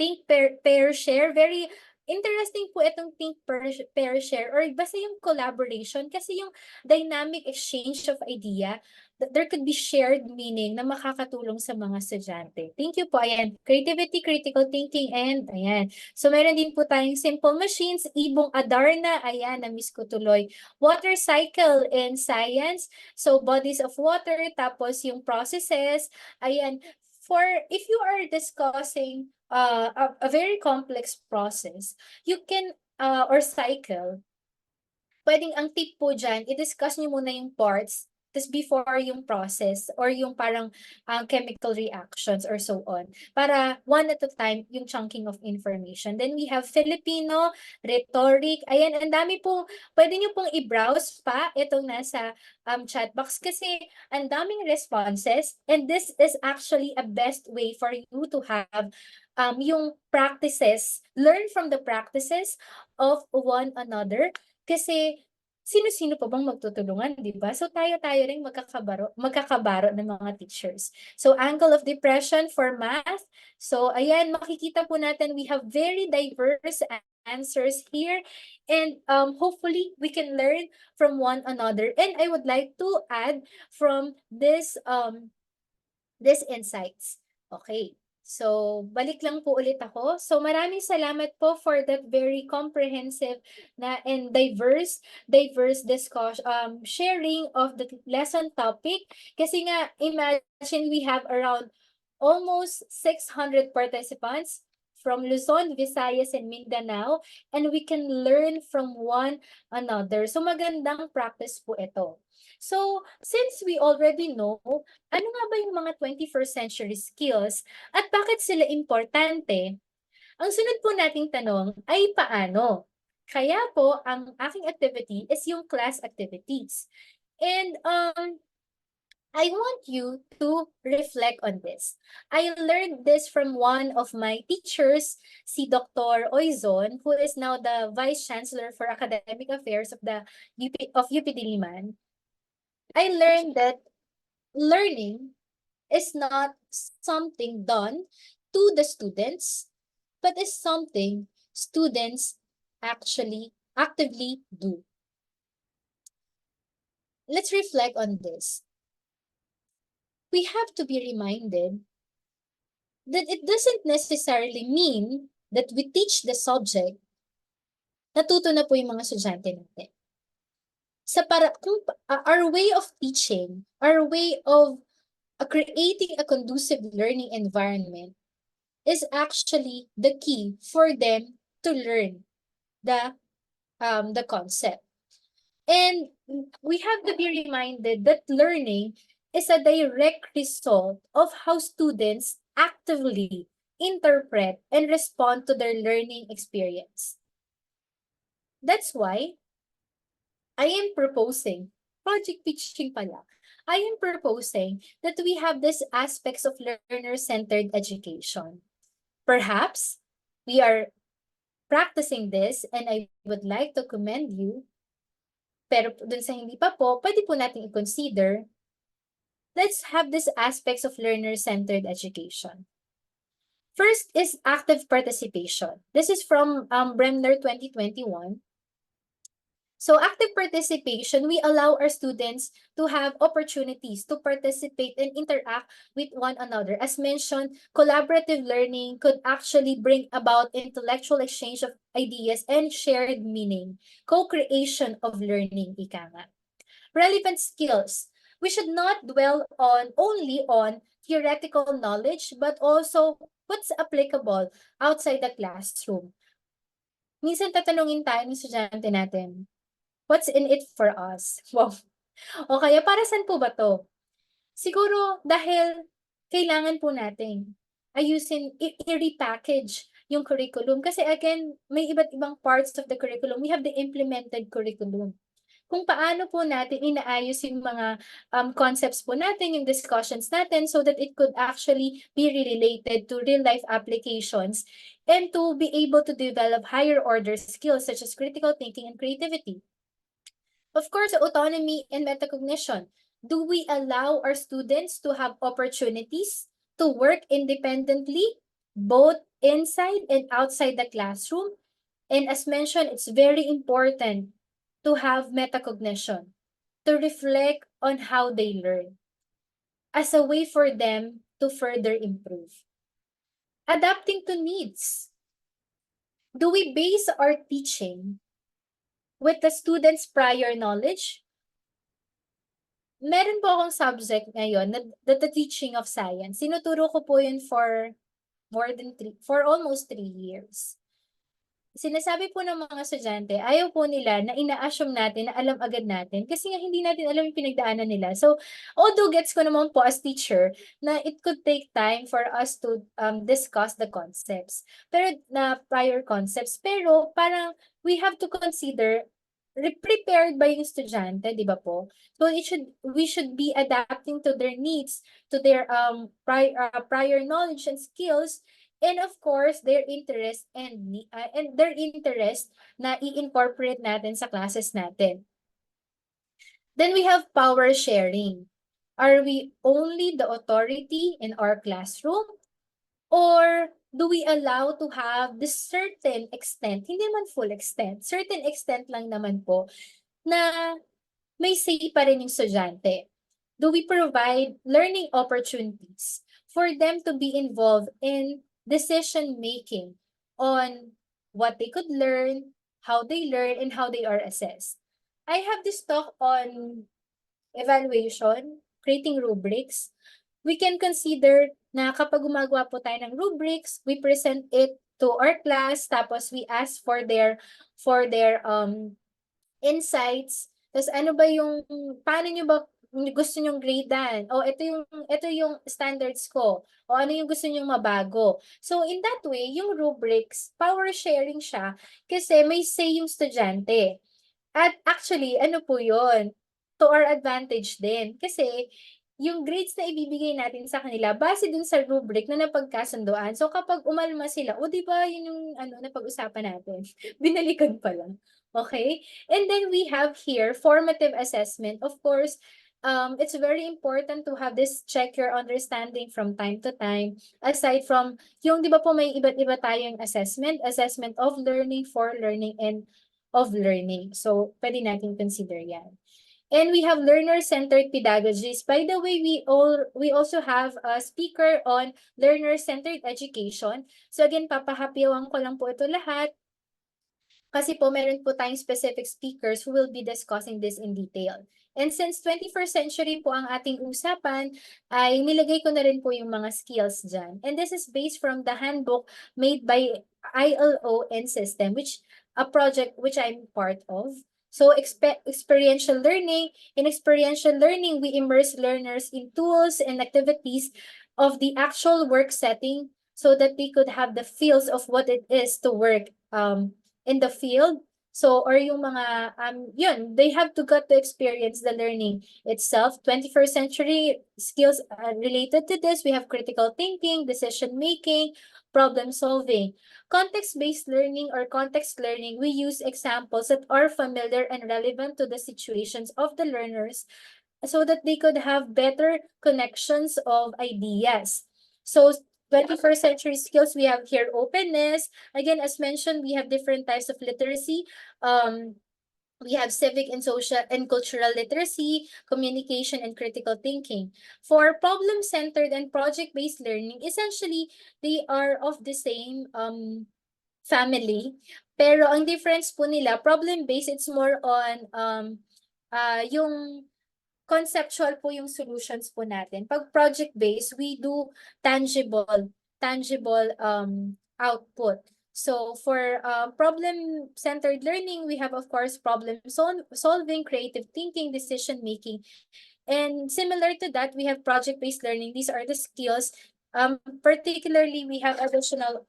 Think, pair, share. Very interesting po itong think, pair, share, or basta yung collaboration, kasi yung dynamic exchange of idea, there could be shared meaning na makakatulong sa mga estudyante. Thank you po. Ayan, creativity, critical thinking, and ayan. So meron din po tayong simple machines, Ibong Adarna, ayan, na-miss ko tuloy. Water cycle in science, so bodies of water, tapos yung processes, ayan. For if you are discussing a very complex process, you can, or cycle, pwedeng ang tip po dyan, i-discuss nyo muna yung parts, tas before yung process, or yung parang chemical reactions, or so on. Para one at a time, yung chunking of information. Then we have Filipino, rhetoric. Ayan, ang dami po, pwede nyo pong i-browse pa itong nasa chat box, kasi ang daming responses, and this is actually a best way for you to have yung practices, learn from the practices of one another. Kasi sino-sino pa bang magtutulungan, di ba? So tayo-tayo rin magkakabaro ng mga teachers. So angle of depression for math. So ayan, makikita po natin we have very diverse answers here, and hopefully we can learn from one another. And I would like to add from this insights. Okay. So, balik lang po ulit ako. So, maraming salamat po for that very comprehensive na and diverse discussion, sharing of the lesson topic. Kasi nga, imagine we have around almost 600 participants from Luzon, Visayas, and Mindanao, and we can learn from one another. So, magandang practice po ito. So, since we already know ano nga ba yung mga 21st century skills at bakit sila importante, ang sunod po nating tanong ay paano? Kaya po, ang aking activity is yung class activities. And I want you to reflect on this. I learned this from one of my teachers, si Dr. Oizon, who is now the Vice Chancellor for Academic Affairs of the UP Diliman. I learned that learning is not something done to the students, but is something students actually actively do. Let's reflect on this. We have to be reminded that it doesn't necessarily mean that we teach the subject, natuto na po yung mga estudyante natin. Our way of teaching, our way of creating a conducive learning environment is actually the key for them to learn the concept. And we have to be reminded that learning is a direct result of how students actively interpret and respond to their learning experience. That's why I am proposing, project pitching pala, I am proposing that we have these aspects of learner-centered education. Perhaps we are practicing this, and I would like to commend you. Pero dun sa hindi pa po, pwede po natin i-consider. Let's have these aspects of learner-centered education. First is active participation. This is from Bremner 2021. So active participation, we allow our students to have opportunities to participate and interact with one another. As mentioned, collaborative learning could actually bring about intellectual exchange of ideas and shared meaning, co-creation of learning, ika nga. Relevant skills. We should not dwell only on theoretical knowledge, but also what's applicable outside the classroom. Minsan tatanungin tayo ng estudyante natin, what's in it for us? Wow. O kaya para saan po ba 'to? Siguro dahil kailangan po nating ayusin, i-repackage yung curriculum. Kasi again, may iba't ibang parts of the curriculum. We have the implemented curriculum. Kung paano po natin inaayos yung mga concepts po natin, yung discussions natin, so that it could actually be related to real-life applications and to be able to develop higher order skills such as critical thinking and creativity. Of course, autonomy and metacognition. Do we allow our students to have opportunities to work independently, both inside and outside the classroom? And as mentioned, it's very important to have metacognition, to reflect on how they learn, as a way for them to further improve. Adapting to needs. Do we base our teaching with the students' prior knowledge? Meron po akong subject ngayon na the teaching of science. Sinuturo ko po yun for for almost 3 years. Sinasabi po ng mga estudyante, ayaw po nila na ina-assume natin na alam agad natin kasi nga hindi natin alam yung pinagdaanan nila. So, although gets ko naman po as teacher na it could take time for us to discuss the concepts, pero na prior concepts, pero parang we have to consider prepared by yung estudyante, di ba po? So we should be adapting to their needs, to their prior knowledge and skills, and of course, their interest and their interest na i-incorporate natin sa classes natin. Then we have power sharing. Are we only the authority in our classroom? Or do we allow to have this certain extent, hindi man full extent, certain extent lang naman po, na may say pa rin yung estudyante? Do we provide learning opportunities for them to be involved in decision-making on what they could learn, how they learn, and how they are assessed? I have this talk on evaluation, creating rubrics. We can consider na kapag gumagawa po tayo ng rubrics, we present it to our class, tapos we ask for their insights. Tapos ano ba yung, paano nyo ba gusto nyong gradean? O ito yung standards ko. O ano yung gusto nyong mabago? So in that way, yung rubrics, power sharing siya kasi may say yung estudyante. At actually, ano po yun? To our advantage din. Kasi yung grades na ibibigay natin sa kanila base dun sa rubric na napagkasunduan. So kapag umalma sila, o di ba yun yung napag-usapan natin? Binalikan pa lang. Okay? And then we have here formative assessment. Of course, it's very important to have this check your understanding from time to time. Aside from yung, di ba po may iba't iba tayong assessment of learning, for learning, and of learning. So, pwede natin consider yan. And we have learner-centered pedagogies. By the way, we also have a speaker on learner-centered education. So again, papahapiwan ko lang po ito lahat. Kasi po meron po tayong specific speakers who will be discussing this in detail. And since 21st century po ang ating usapan, ay nilagay ko na rin po yung mga skills dyan. And this is based from the handbook made by ILO and System, which a project which I'm part of. So experiential learning. In experiential learning, we immerse learners in tools and activities of the actual work setting so that they could have the feels of what it is to work in the field. So, or yung mga, yun, they have to get to experience the learning itself. 21st century skills related to this, we have critical thinking, decision-making, problem-solving. Context-based learning or context learning, we use examples that are familiar and relevant to the situations of the learners so that they could have better connections of ideas. So, 21st century skills, we have here openness. Again, as mentioned, we have different types of literacy. We have civic and social and cultural literacy, communication, and critical thinking. For problem-centered and project-based learning, essentially, they are of the same family. Pero ang difference po nila, problem-based, it's more on yung conceptual po yung solutions po natin. Pag project-based, we do tangible output. So for problem-centered learning, we have, of course, solving, creative thinking, decision-making. And similar to that, we have project-based learning. These are the skills. Particularly, we have additional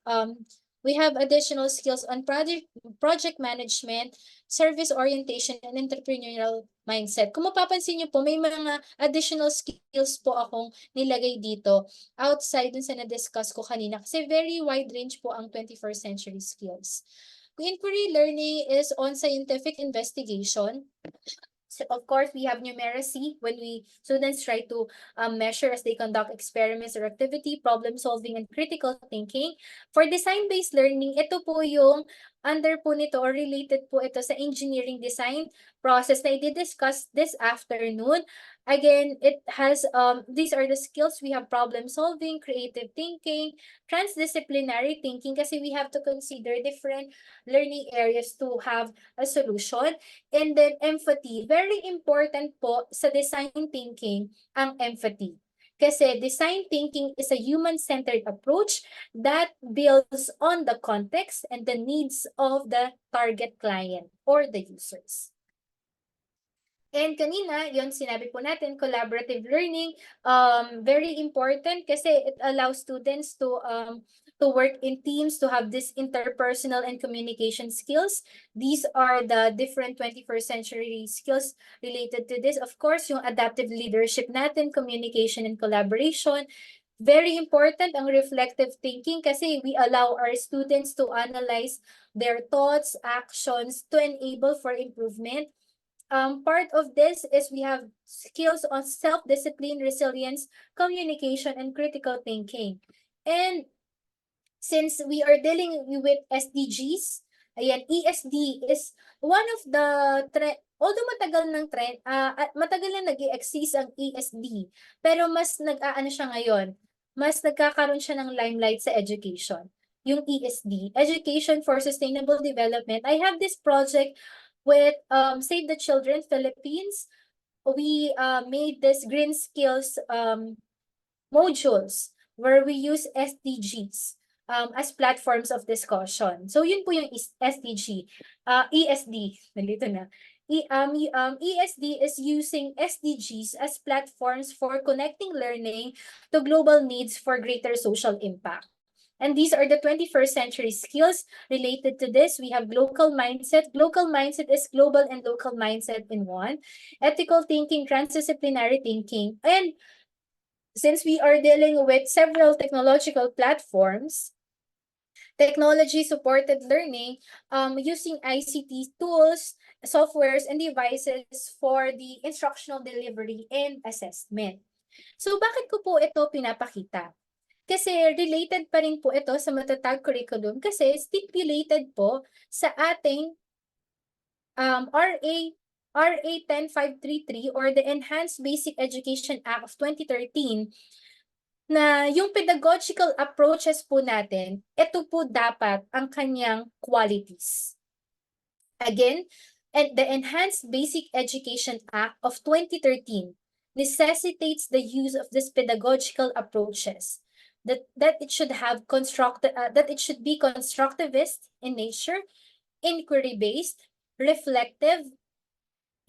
skills on project management, service orientation, and entrepreneurial mindset. Kung mapapansin niyo po, may mga additional skills po akong nilagay dito outside dun sa na-discuss ko kanina kasi very wide range po ang 21st century skills. Inquiry learning is on scientific investigation. So of course, we have numeracy when students try to measure as they conduct experiments or activity, problem solving, and critical thinking. For design-based learning, ito po yung under po nito or related po ito sa engineering design process na i-discuss this afternoon. Again, it has, these are the skills. We have problem solving, creative thinking, transdisciplinary thinking kasi we have to consider different learning areas to have a solution. And then empathy, very important po sa design thinking ang empathy. Kasi design thinking is a human-centered approach that builds on the context and the needs of the target client or the users. And kanina, yon sinabi po natin, collaborative learning, very important kasi it allows students to work in teams, to have this interpersonal and communication skills. These are the different 21st century skills related to this. Of course, yung adaptive leadership natin, communication and collaboration. Very important ang reflective thinking kasi we allow our students to analyze their thoughts, actions to enable for improvement. Part of this is we have skills on self-discipline, resilience, communication, and critical thinking. And since we are dealing with SDGs, ayan, ESD is one of the although matagal na nag-i-exist ang ESD, pero mas nag-aano siya ngayon, mas nagkakaroon siya ng limelight sa education. Yung ESD, Education for Sustainable Development. I have this project with Save the Children Philippines. We made this green skills modules where we use SDGs as platforms of discussion. So yun po yung SDG. ESD, nalito na. ESD is using SDGs as platforms for connecting learning to global needs for greater social impact. And these are the 21st century skills related to this. We have local mindset. Local mindset is global and local mindset in one. Ethical thinking, transdisciplinary thinking. And since we are dealing with several technological platforms, technology-supported learning, using ICT tools, softwares, and devices for the instructional delivery and assessment. So bakit ko po ito pinapakita? Kasi related pa rin po ito sa matatag curriculum kasi stipulated po sa ating RA 10533 or the Enhanced Basic Education Act of 2013 na yung pedagogical approaches po natin, ito po dapat ang kanyang qualities. Again, the Enhanced Basic Education Act of 2013 necessitates the use of these pedagogical approaches. That it should be constructivist in nature, inquiry-based, reflective,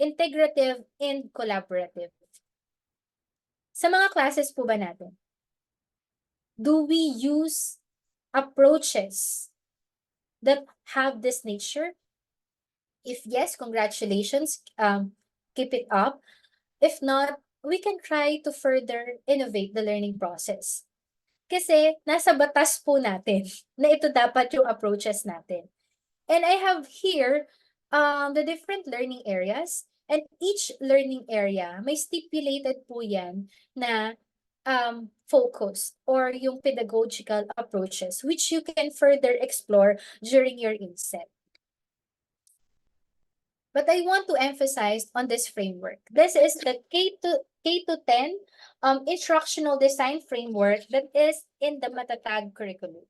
integrative, and collaborative. Sa mga classes po ba natin, do we use approaches that have this nature? If yes, congratulations, keep it up. If not, we can try to further innovate the learning process. Kasi nasa batas po natin na ito dapat yung approaches natin. And I have here the different learning areas, and each learning area may stipulated po yan na focus or yung pedagogical approaches which you can further explore during your inset. But I want to emphasize on this framework. This is the K-10 instructional design framework that is in the Matatag curriculum.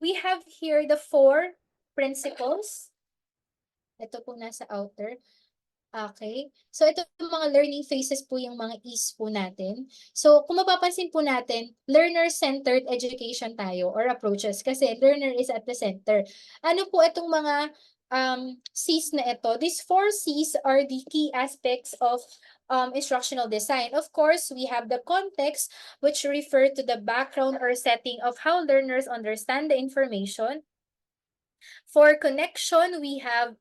We have here the 4 principles. Ito po nasa outer. Okay. So ito yung mga learning phases po yung mga E's po natin. So kung mapapansin po natin, learner-centered education tayo or approaches kasi learner is at the center. Ano po itong mga C's na ito? These 4 C's are the key aspects of instructional design. Of course, we have the context, which refer to the background or setting of how learners understand the information. For connection, we have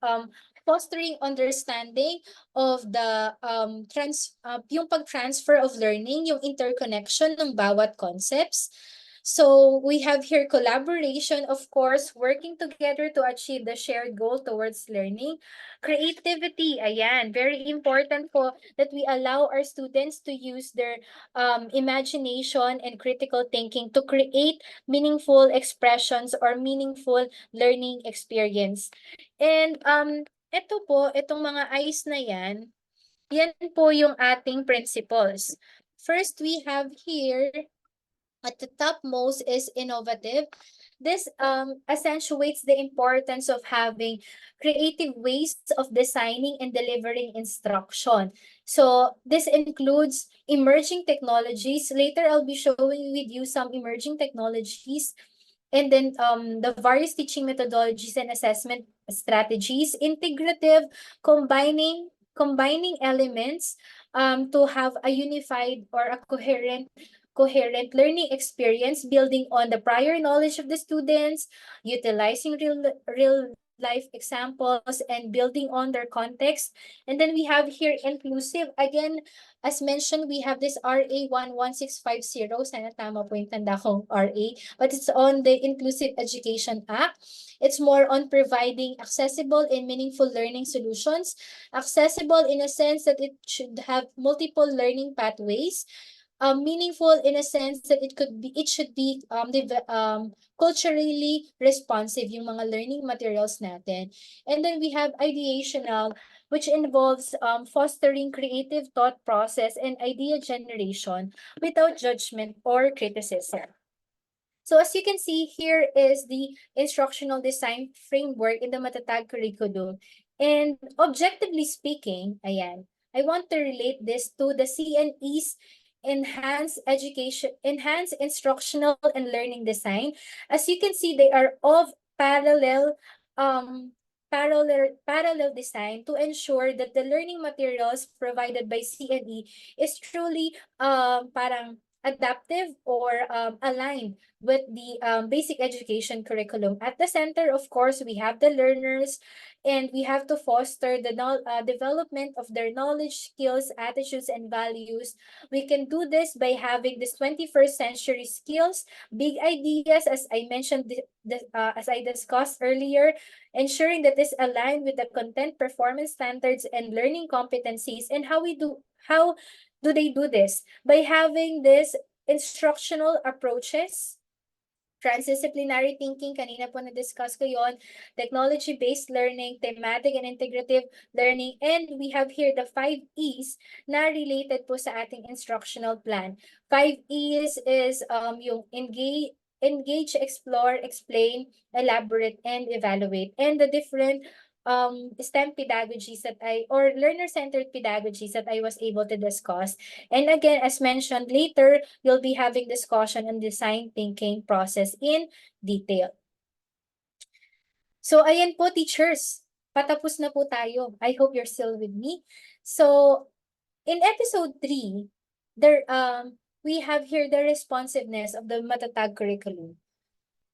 fostering understanding of the yung pag-transfer of learning, yung interconnection ng bawat concepts. So we have here collaboration, of course, working together to achieve the shared goal towards learning. Creativity, ayan, very important po that we allow our students to use their imagination and critical thinking to create meaningful expressions or meaningful learning experience. And ito po, itong mga I's na yan po yung ating principles. First, we have here at the topmost is innovative. This accentuates the importance of having creative ways of designing and delivering instruction. So this includes emerging technologies. Later, I'll be showing with you some emerging technologies. And then the various teaching methodologies and assessment strategies, integrative, combining elements to have a unified or a coherent learning experience, building on the prior knowledge of the students, utilizing real life examples and building on their context. And then we have here inclusive. Again, as mentioned, we have this RA 11650. Sana tama po yung tanda kong RA. But it's on the Inclusive Education Act. It's more on providing accessible and meaningful learning solutions. Accessible in a sense that it should have multiple learning pathways. Meaningful in a sense that it should be culturally responsive yung mga learning materials natin. And then we have ideational, which involves fostering creative thought process and idea generation without judgment or criticism. So as you can see, here is the instructional design framework in the Matatag curriculum. And objectively speaking, ayan, I want to relate this to the CNE's enhanced instructional and learning design. As you can see, they are of parallel design to ensure that the learning materials provided by CNE is truly parang adaptive or aligned with the basic education curriculum. At the center, of course, we have the learners, and we have to foster the development of their knowledge, skills, attitudes, and values. We can do this by having this 21st century skills, big ideas, as I mentioned, as I discussed earlier, ensuring that this aligned with the content performance standards and learning competencies. And how do they do this? By having this instructional approaches, transdisciplinary thinking, kanina po na-discuss ko yon, technology-based learning, thematic and integrative learning, and we have here the 5 E's na related po sa ating instructional plan. 5 E's is yung engage, explore, explain, elaborate, and evaluate. And the different STEM pedagogies or learner-centered pedagogies that I was able to discuss. And again, as mentioned later, you'll be having discussion on design thinking process in detail. So ayan po, teachers, patapos na po tayo. I hope you're still with me. So in episode 3, we have here the responsiveness of the Matatag curriculum.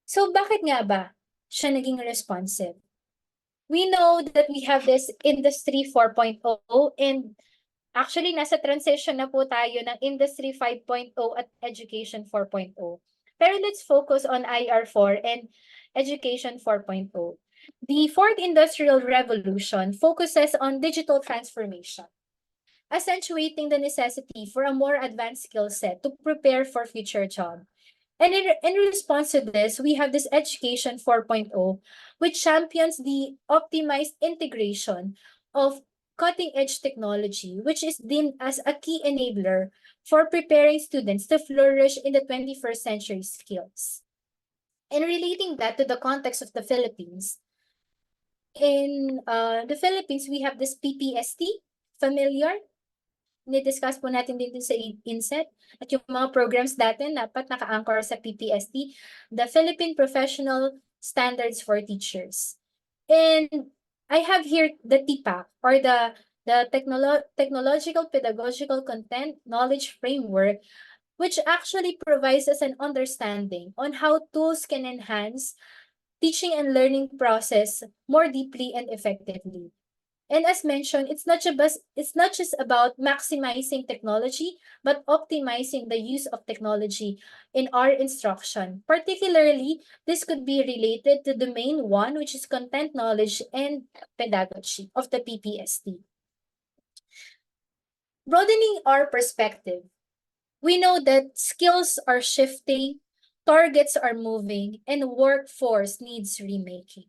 So bakit nga ba siya naging responsive? We know that we have this Industry 4.0, and actually nasa transition na po tayo ng Industry 5.0 at Education 4.0. Pero let's focus on IR4 and Education 4.0. The fourth industrial revolution focuses on digital transformation, accentuating the necessity for a more advanced skill set to prepare for future jobs. And in response to this, we have this Education 4.0, which champions the optimized integration of cutting-edge technology, which is deemed as a key enabler for preparing students to flourish in the 21st century skills. And relating that to the context of the Philippines, in the Philippines, we have this PPST, familiar? Ni-discuss po natin din sa INSET at yung mga programs natin dapat naka-anchor sa PPST, the Philippine Professional Standards for Teachers. And I have here the TPAC, or the Technological Pedagogical Content Knowledge Framework, which actually provides us an understanding on how tools can enhance teaching and learning process more deeply and effectively. And as mentioned, it's not just about maximizing technology, but optimizing the use of technology in our instruction. Particularly, this could be related to domain 1, which is content knowledge and pedagogy of the PPST. Broadening our perspective, we know that skills are shifting, targets are moving, and workforce needs remaking.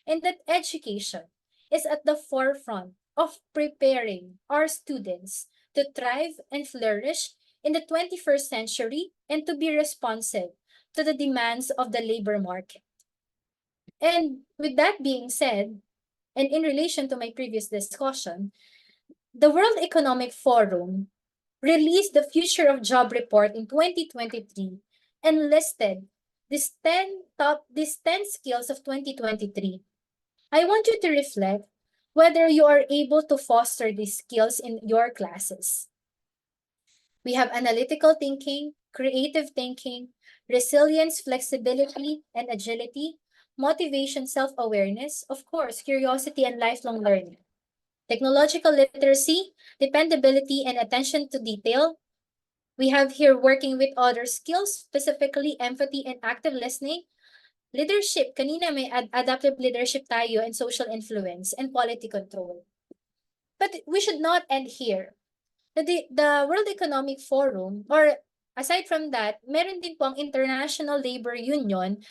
And that education is at the forefront of preparing our students to thrive and flourish in the 21st century and to be responsive to the demands of the labor market. And with that being said, and in relation to my previous discussion, the World Economic Forum released the Future of Job Report in 2023 and listed these 10 skills of 2023. I want you to reflect whether you are able to foster these skills in your classes. We have analytical thinking, creative thinking, resilience, flexibility, and agility, motivation, self-awareness, of course, curiosity and lifelong learning, technological literacy, dependability, and attention to detail. We have here working with other skills, specifically empathy and active listening, leadership, kanina may adaptive leadership tayo, and social influence and quality control. But we should not end here. The World Economic Forum, or aside from that, meron din po ang International Labor Union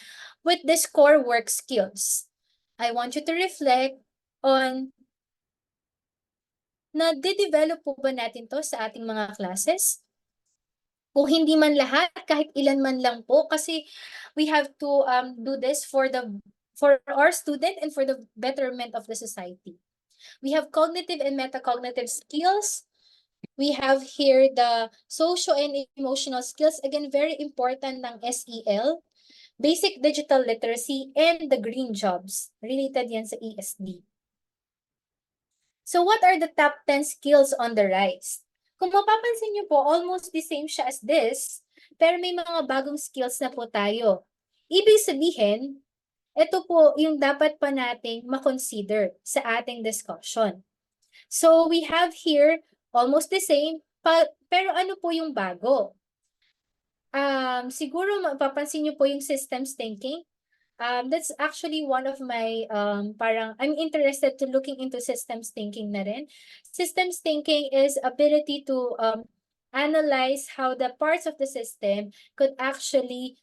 with this core work skills. I want you to reflect on na de-develop po ba natin to sa ating mga classes? Kung hindi man lahat, kahit ilan man lang po, kasi we have to do this for our student and for the betterment of the society. We have cognitive and metacognitive skills. We have here the social and emotional skills, again, very important ng SEL, basic digital literacy, and the green jobs. Related yan sa ESD. So what are the top 10 skills on the rise? Kung mapapansin niyo po, almost the same siya as this, pero may mga bagong skills na po tayo. Ibig sabihin, ito po yung dapat pa nating makonsider sa ating discussion. So we have here almost the same, pero ano po yung bago? Siguro mapapansin niyo po yung systems thinking. That's actually one of my parang I'm interested to looking into systems thinking na rin. Systems thinking is ability to analyze how the parts of the system could actually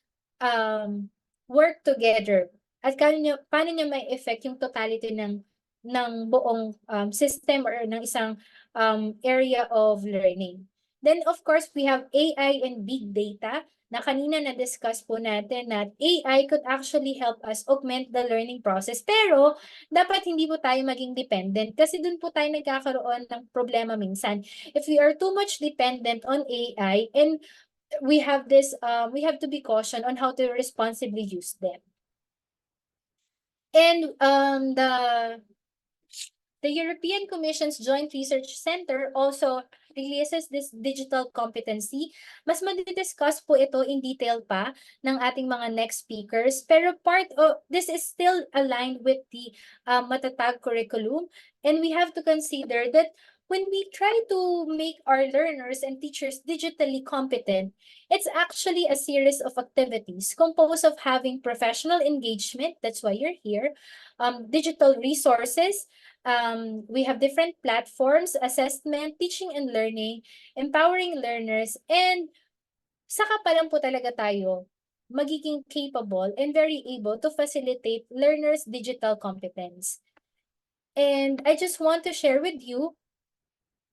work together. At paano niya may effect yung totality ng buong system or ng isang area of learning. Then of course, we have AI and big data na kanina na-discuss po natin na AI could actually help us augment the learning process. Pero, dapat hindi po tayo maging dependent kasi dun po tayo nagkakaroon ng problema minsan. If we are too much dependent on AI, and we have to be cautious on how to responsibly use them. And the European Commission's Joint Research Center also releases this digital competency. Mas madidiscuss po ito in detail pa ng ating mga next speakers. Pero part of this is still aligned with the Matatag curriculum. And we have to consider that when we try to make our learners and teachers digitally competent, it's actually a series of activities composed of having professional engagement, that's why you're here, digital resources, we have different platforms, assessment, teaching and learning, empowering learners, and saka pa lang po talaga tayo magiging capable and very able to facilitate learners' digital competence. And I just want to share with you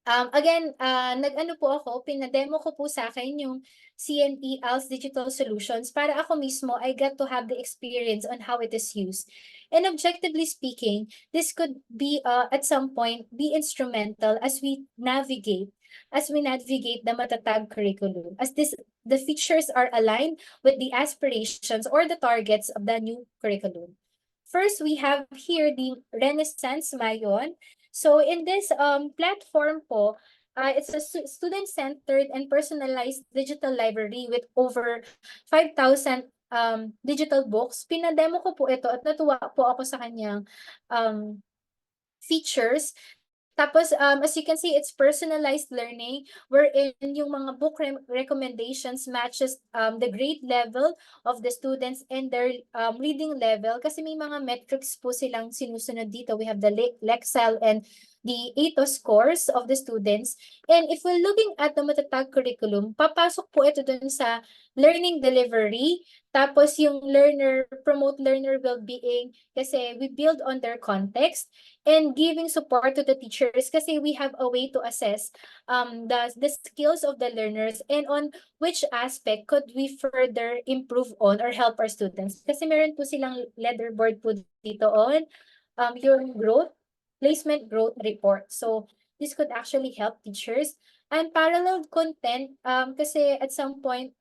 Again, nag-ano po ako, pinademo ko po sa akin yung CNE ALS Digital Solutions para ako mismo, I got to have the experience on how it is used. And objectively speaking, this could be, at some point, be instrumental as we navigate the Matatag curriculum, as the features are aligned with the aspirations or the targets of the new curriculum. First, we have here the Renaissance Mayon. So in this platform po, it's a student-centered and personalized digital library with over 5,000 digital books. Pinademo ko po ito at natuwa po ako sa kanyang um, features. Tapos, as you can see, it's personalized learning wherein yung mga book recommendations matches the grade level of the students and their reading level. Kasi may mga metrics po silang sinusunod dito. We have the Lexile and the ATOS scores of the students. And if we're looking at the Matatag curriculum, papasok po ito dun sa learning delivery. Tapos yung promote learner well-being kasi we build on their context and giving support to the teachers kasi we have a way to assess the skills of the learners and on which aspect could we further improve on or help our students. Kasi meron po silang leaderboard po dito on your placement growth report. So this could actually help teachers. And parallel content, kasi at some point,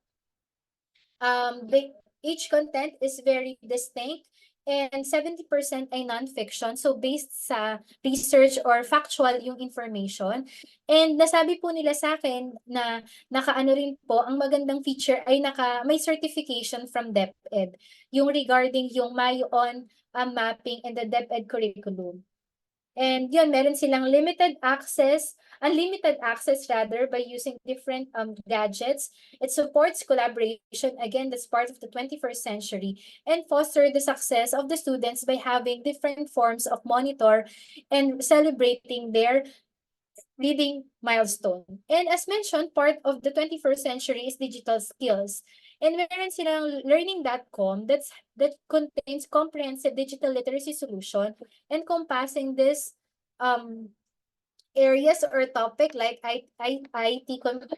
each content is very distinct and 70% ay non-fiction. So based sa research or factual yung information. And nasabi po nila sa akin na nakaano rin po, ang magandang feature ay may certification from DepEd. Yung regarding yung Mayon mapping and the DepEd curriculum. And yun, meron silang unlimited access rather by using different gadgets. It supports collaboration, again, that's part of the 21st century, and foster the success of the students by having different forms of monitor and celebrating their reading milestone. And as mentioned, part of the 21st century is digital skills. And meron silang learning.com that contains comprehensive digital literacy solution encompassing this areas or topic like IT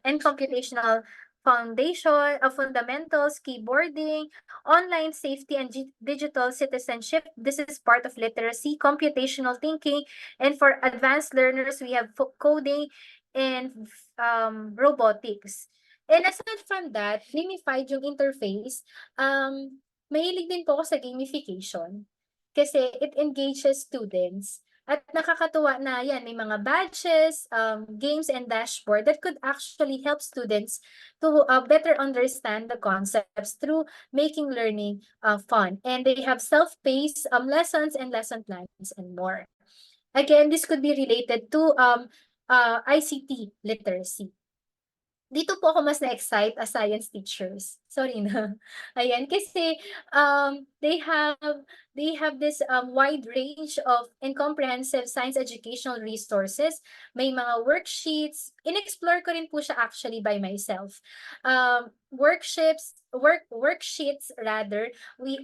and computational foundation of fundamentals, keyboarding, online safety and digital citizenship. This is part of literacy, computational thinking, and for advanced learners, we have coding and robotics. And aside from that, gamified yung interface, mahilig din po ako sa gamification kasi it engages students. At nakakatuwa na yan, may mga badges, games, and dashboard that could actually help students to better understand the concepts through making learning fun. And they have self-paced lessons and lesson plans and more. Again, this could be related to ICT literacy. Dito po ako mas na-excite as science teachers. Sorry na. Ayan, kasi they have this wide range of and comprehensive science educational resources. May mga worksheets. In-explore ko rin po siya actually by myself. Worksheets rather.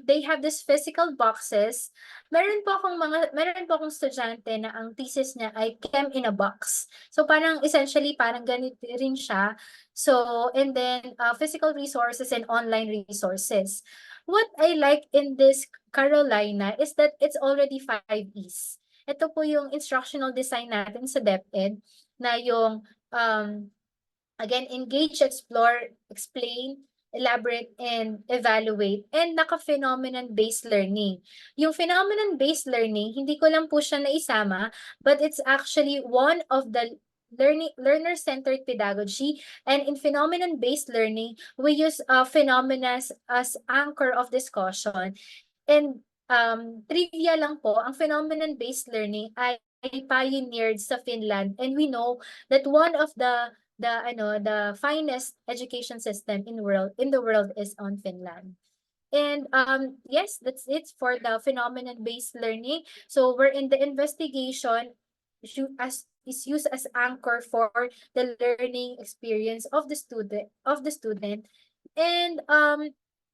They have this physical boxes. Meron po akong estudyante na ang thesis niya ay Chem in a Box. So parang essentially parang ganito rin siya. So, and then physical resources and online resources. What I like in this Carolina is that it's already 5 E's. Ito po yung instructional design natin sa DepEd na yung again, engage, explore, explain, elaborate, and evaluate, and naka-phenomenon-based learning. Yung phenomenon-based learning, hindi ko lang po siya naisama, but it's actually one of the learner-centered pedagogy. And in phenomenon-based learning, we use phenomena as anchor of discussion. And trivia lang po, ang phenomenon-based learning ay pioneered sa Finland, and we know that one of the finest education system in the world is on Finland. And yes, that's it for the phenomenon-based learning. So we're in the investigation is used as anchor for the learning experience of the student. And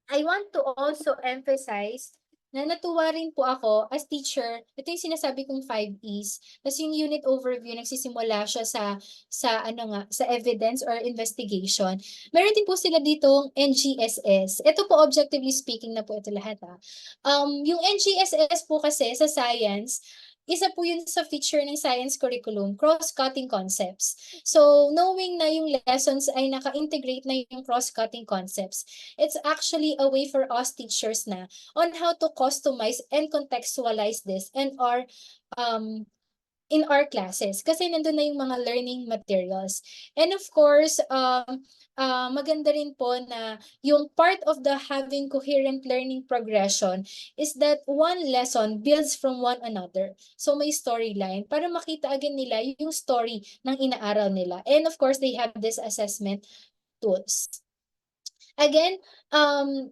I want to also emphasize na natuwa rin po ako as teacher. Ito yung sinasabi kong 5 E's. Tapos yung unit overview, nagsisimula siya sa evidence or investigation. Meron din po sila ditong NGSS. Ito po, objectively speaking na po ito lahat. Yung NGSS po kasi sa science, isa po yun sa feature ng science curriculum, cross-cutting concepts. So, knowing na yung lessons ay naka-integrate na yung cross-cutting concepts, it's actually a way for us teachers na on how to customize and contextualize this um, in our classes kasi nandun na yung mga learning materials. And of course, maganda rin po na yung part of the having coherent learning progression is that one lesson builds from one another. So may storyline para makita again nila yung story ng inaaral nila. And of course, they have this assessment tools. Again,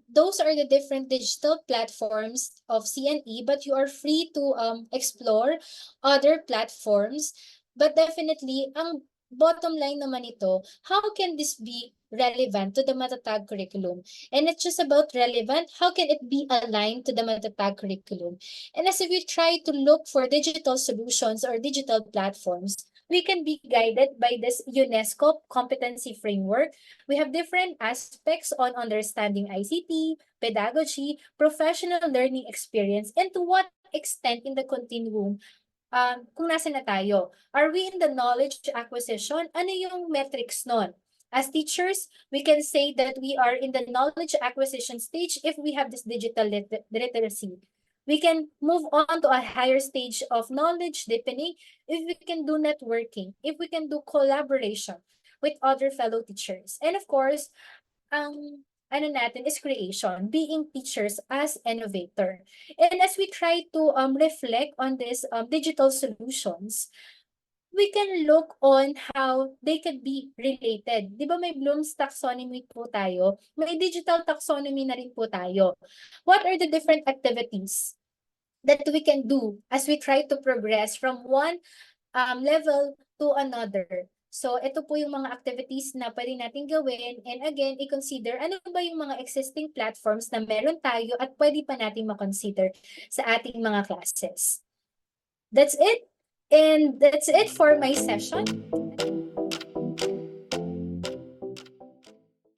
those are the different digital platforms of CNE, but you are free to explore other platforms. But definitely, ang bottom line naman ito, how can this be relevant to the Matatag curriculum? And it's just about relevant, how can it be aligned to the Matatag curriculum? And as if we try to look for digital solutions or digital platforms, we can be guided by this UNESCO competency framework. We have different aspects on understanding ICT, pedagogy, professional learning experience, and to what extent in the continuum kung nasa na tayo. Are we in the knowledge acquisition? Ano yung metrics nun? As teachers, we can say that we are in the knowledge acquisition stage if we have this digital literacy. We can move on to a higher stage of knowledge deepening if we can do networking, if we can do collaboration with other fellow teachers. And of course, ang ano natin is creation, being teachers as innovator. And as we try to reflect on these digital solutions, we can look on how they could be related. Di ba may Bloom's taxonomy po tayo? May digital taxonomy na rin po tayo. What are the different activities that we can do as we try to progress from one level to another? So, ito po yung mga activities na pwede natin gawin. And again, i-consider ano ba yung mga existing platforms na meron tayo at pwede pa natin makonsider sa ating mga classes. That's it. And that's it for my session.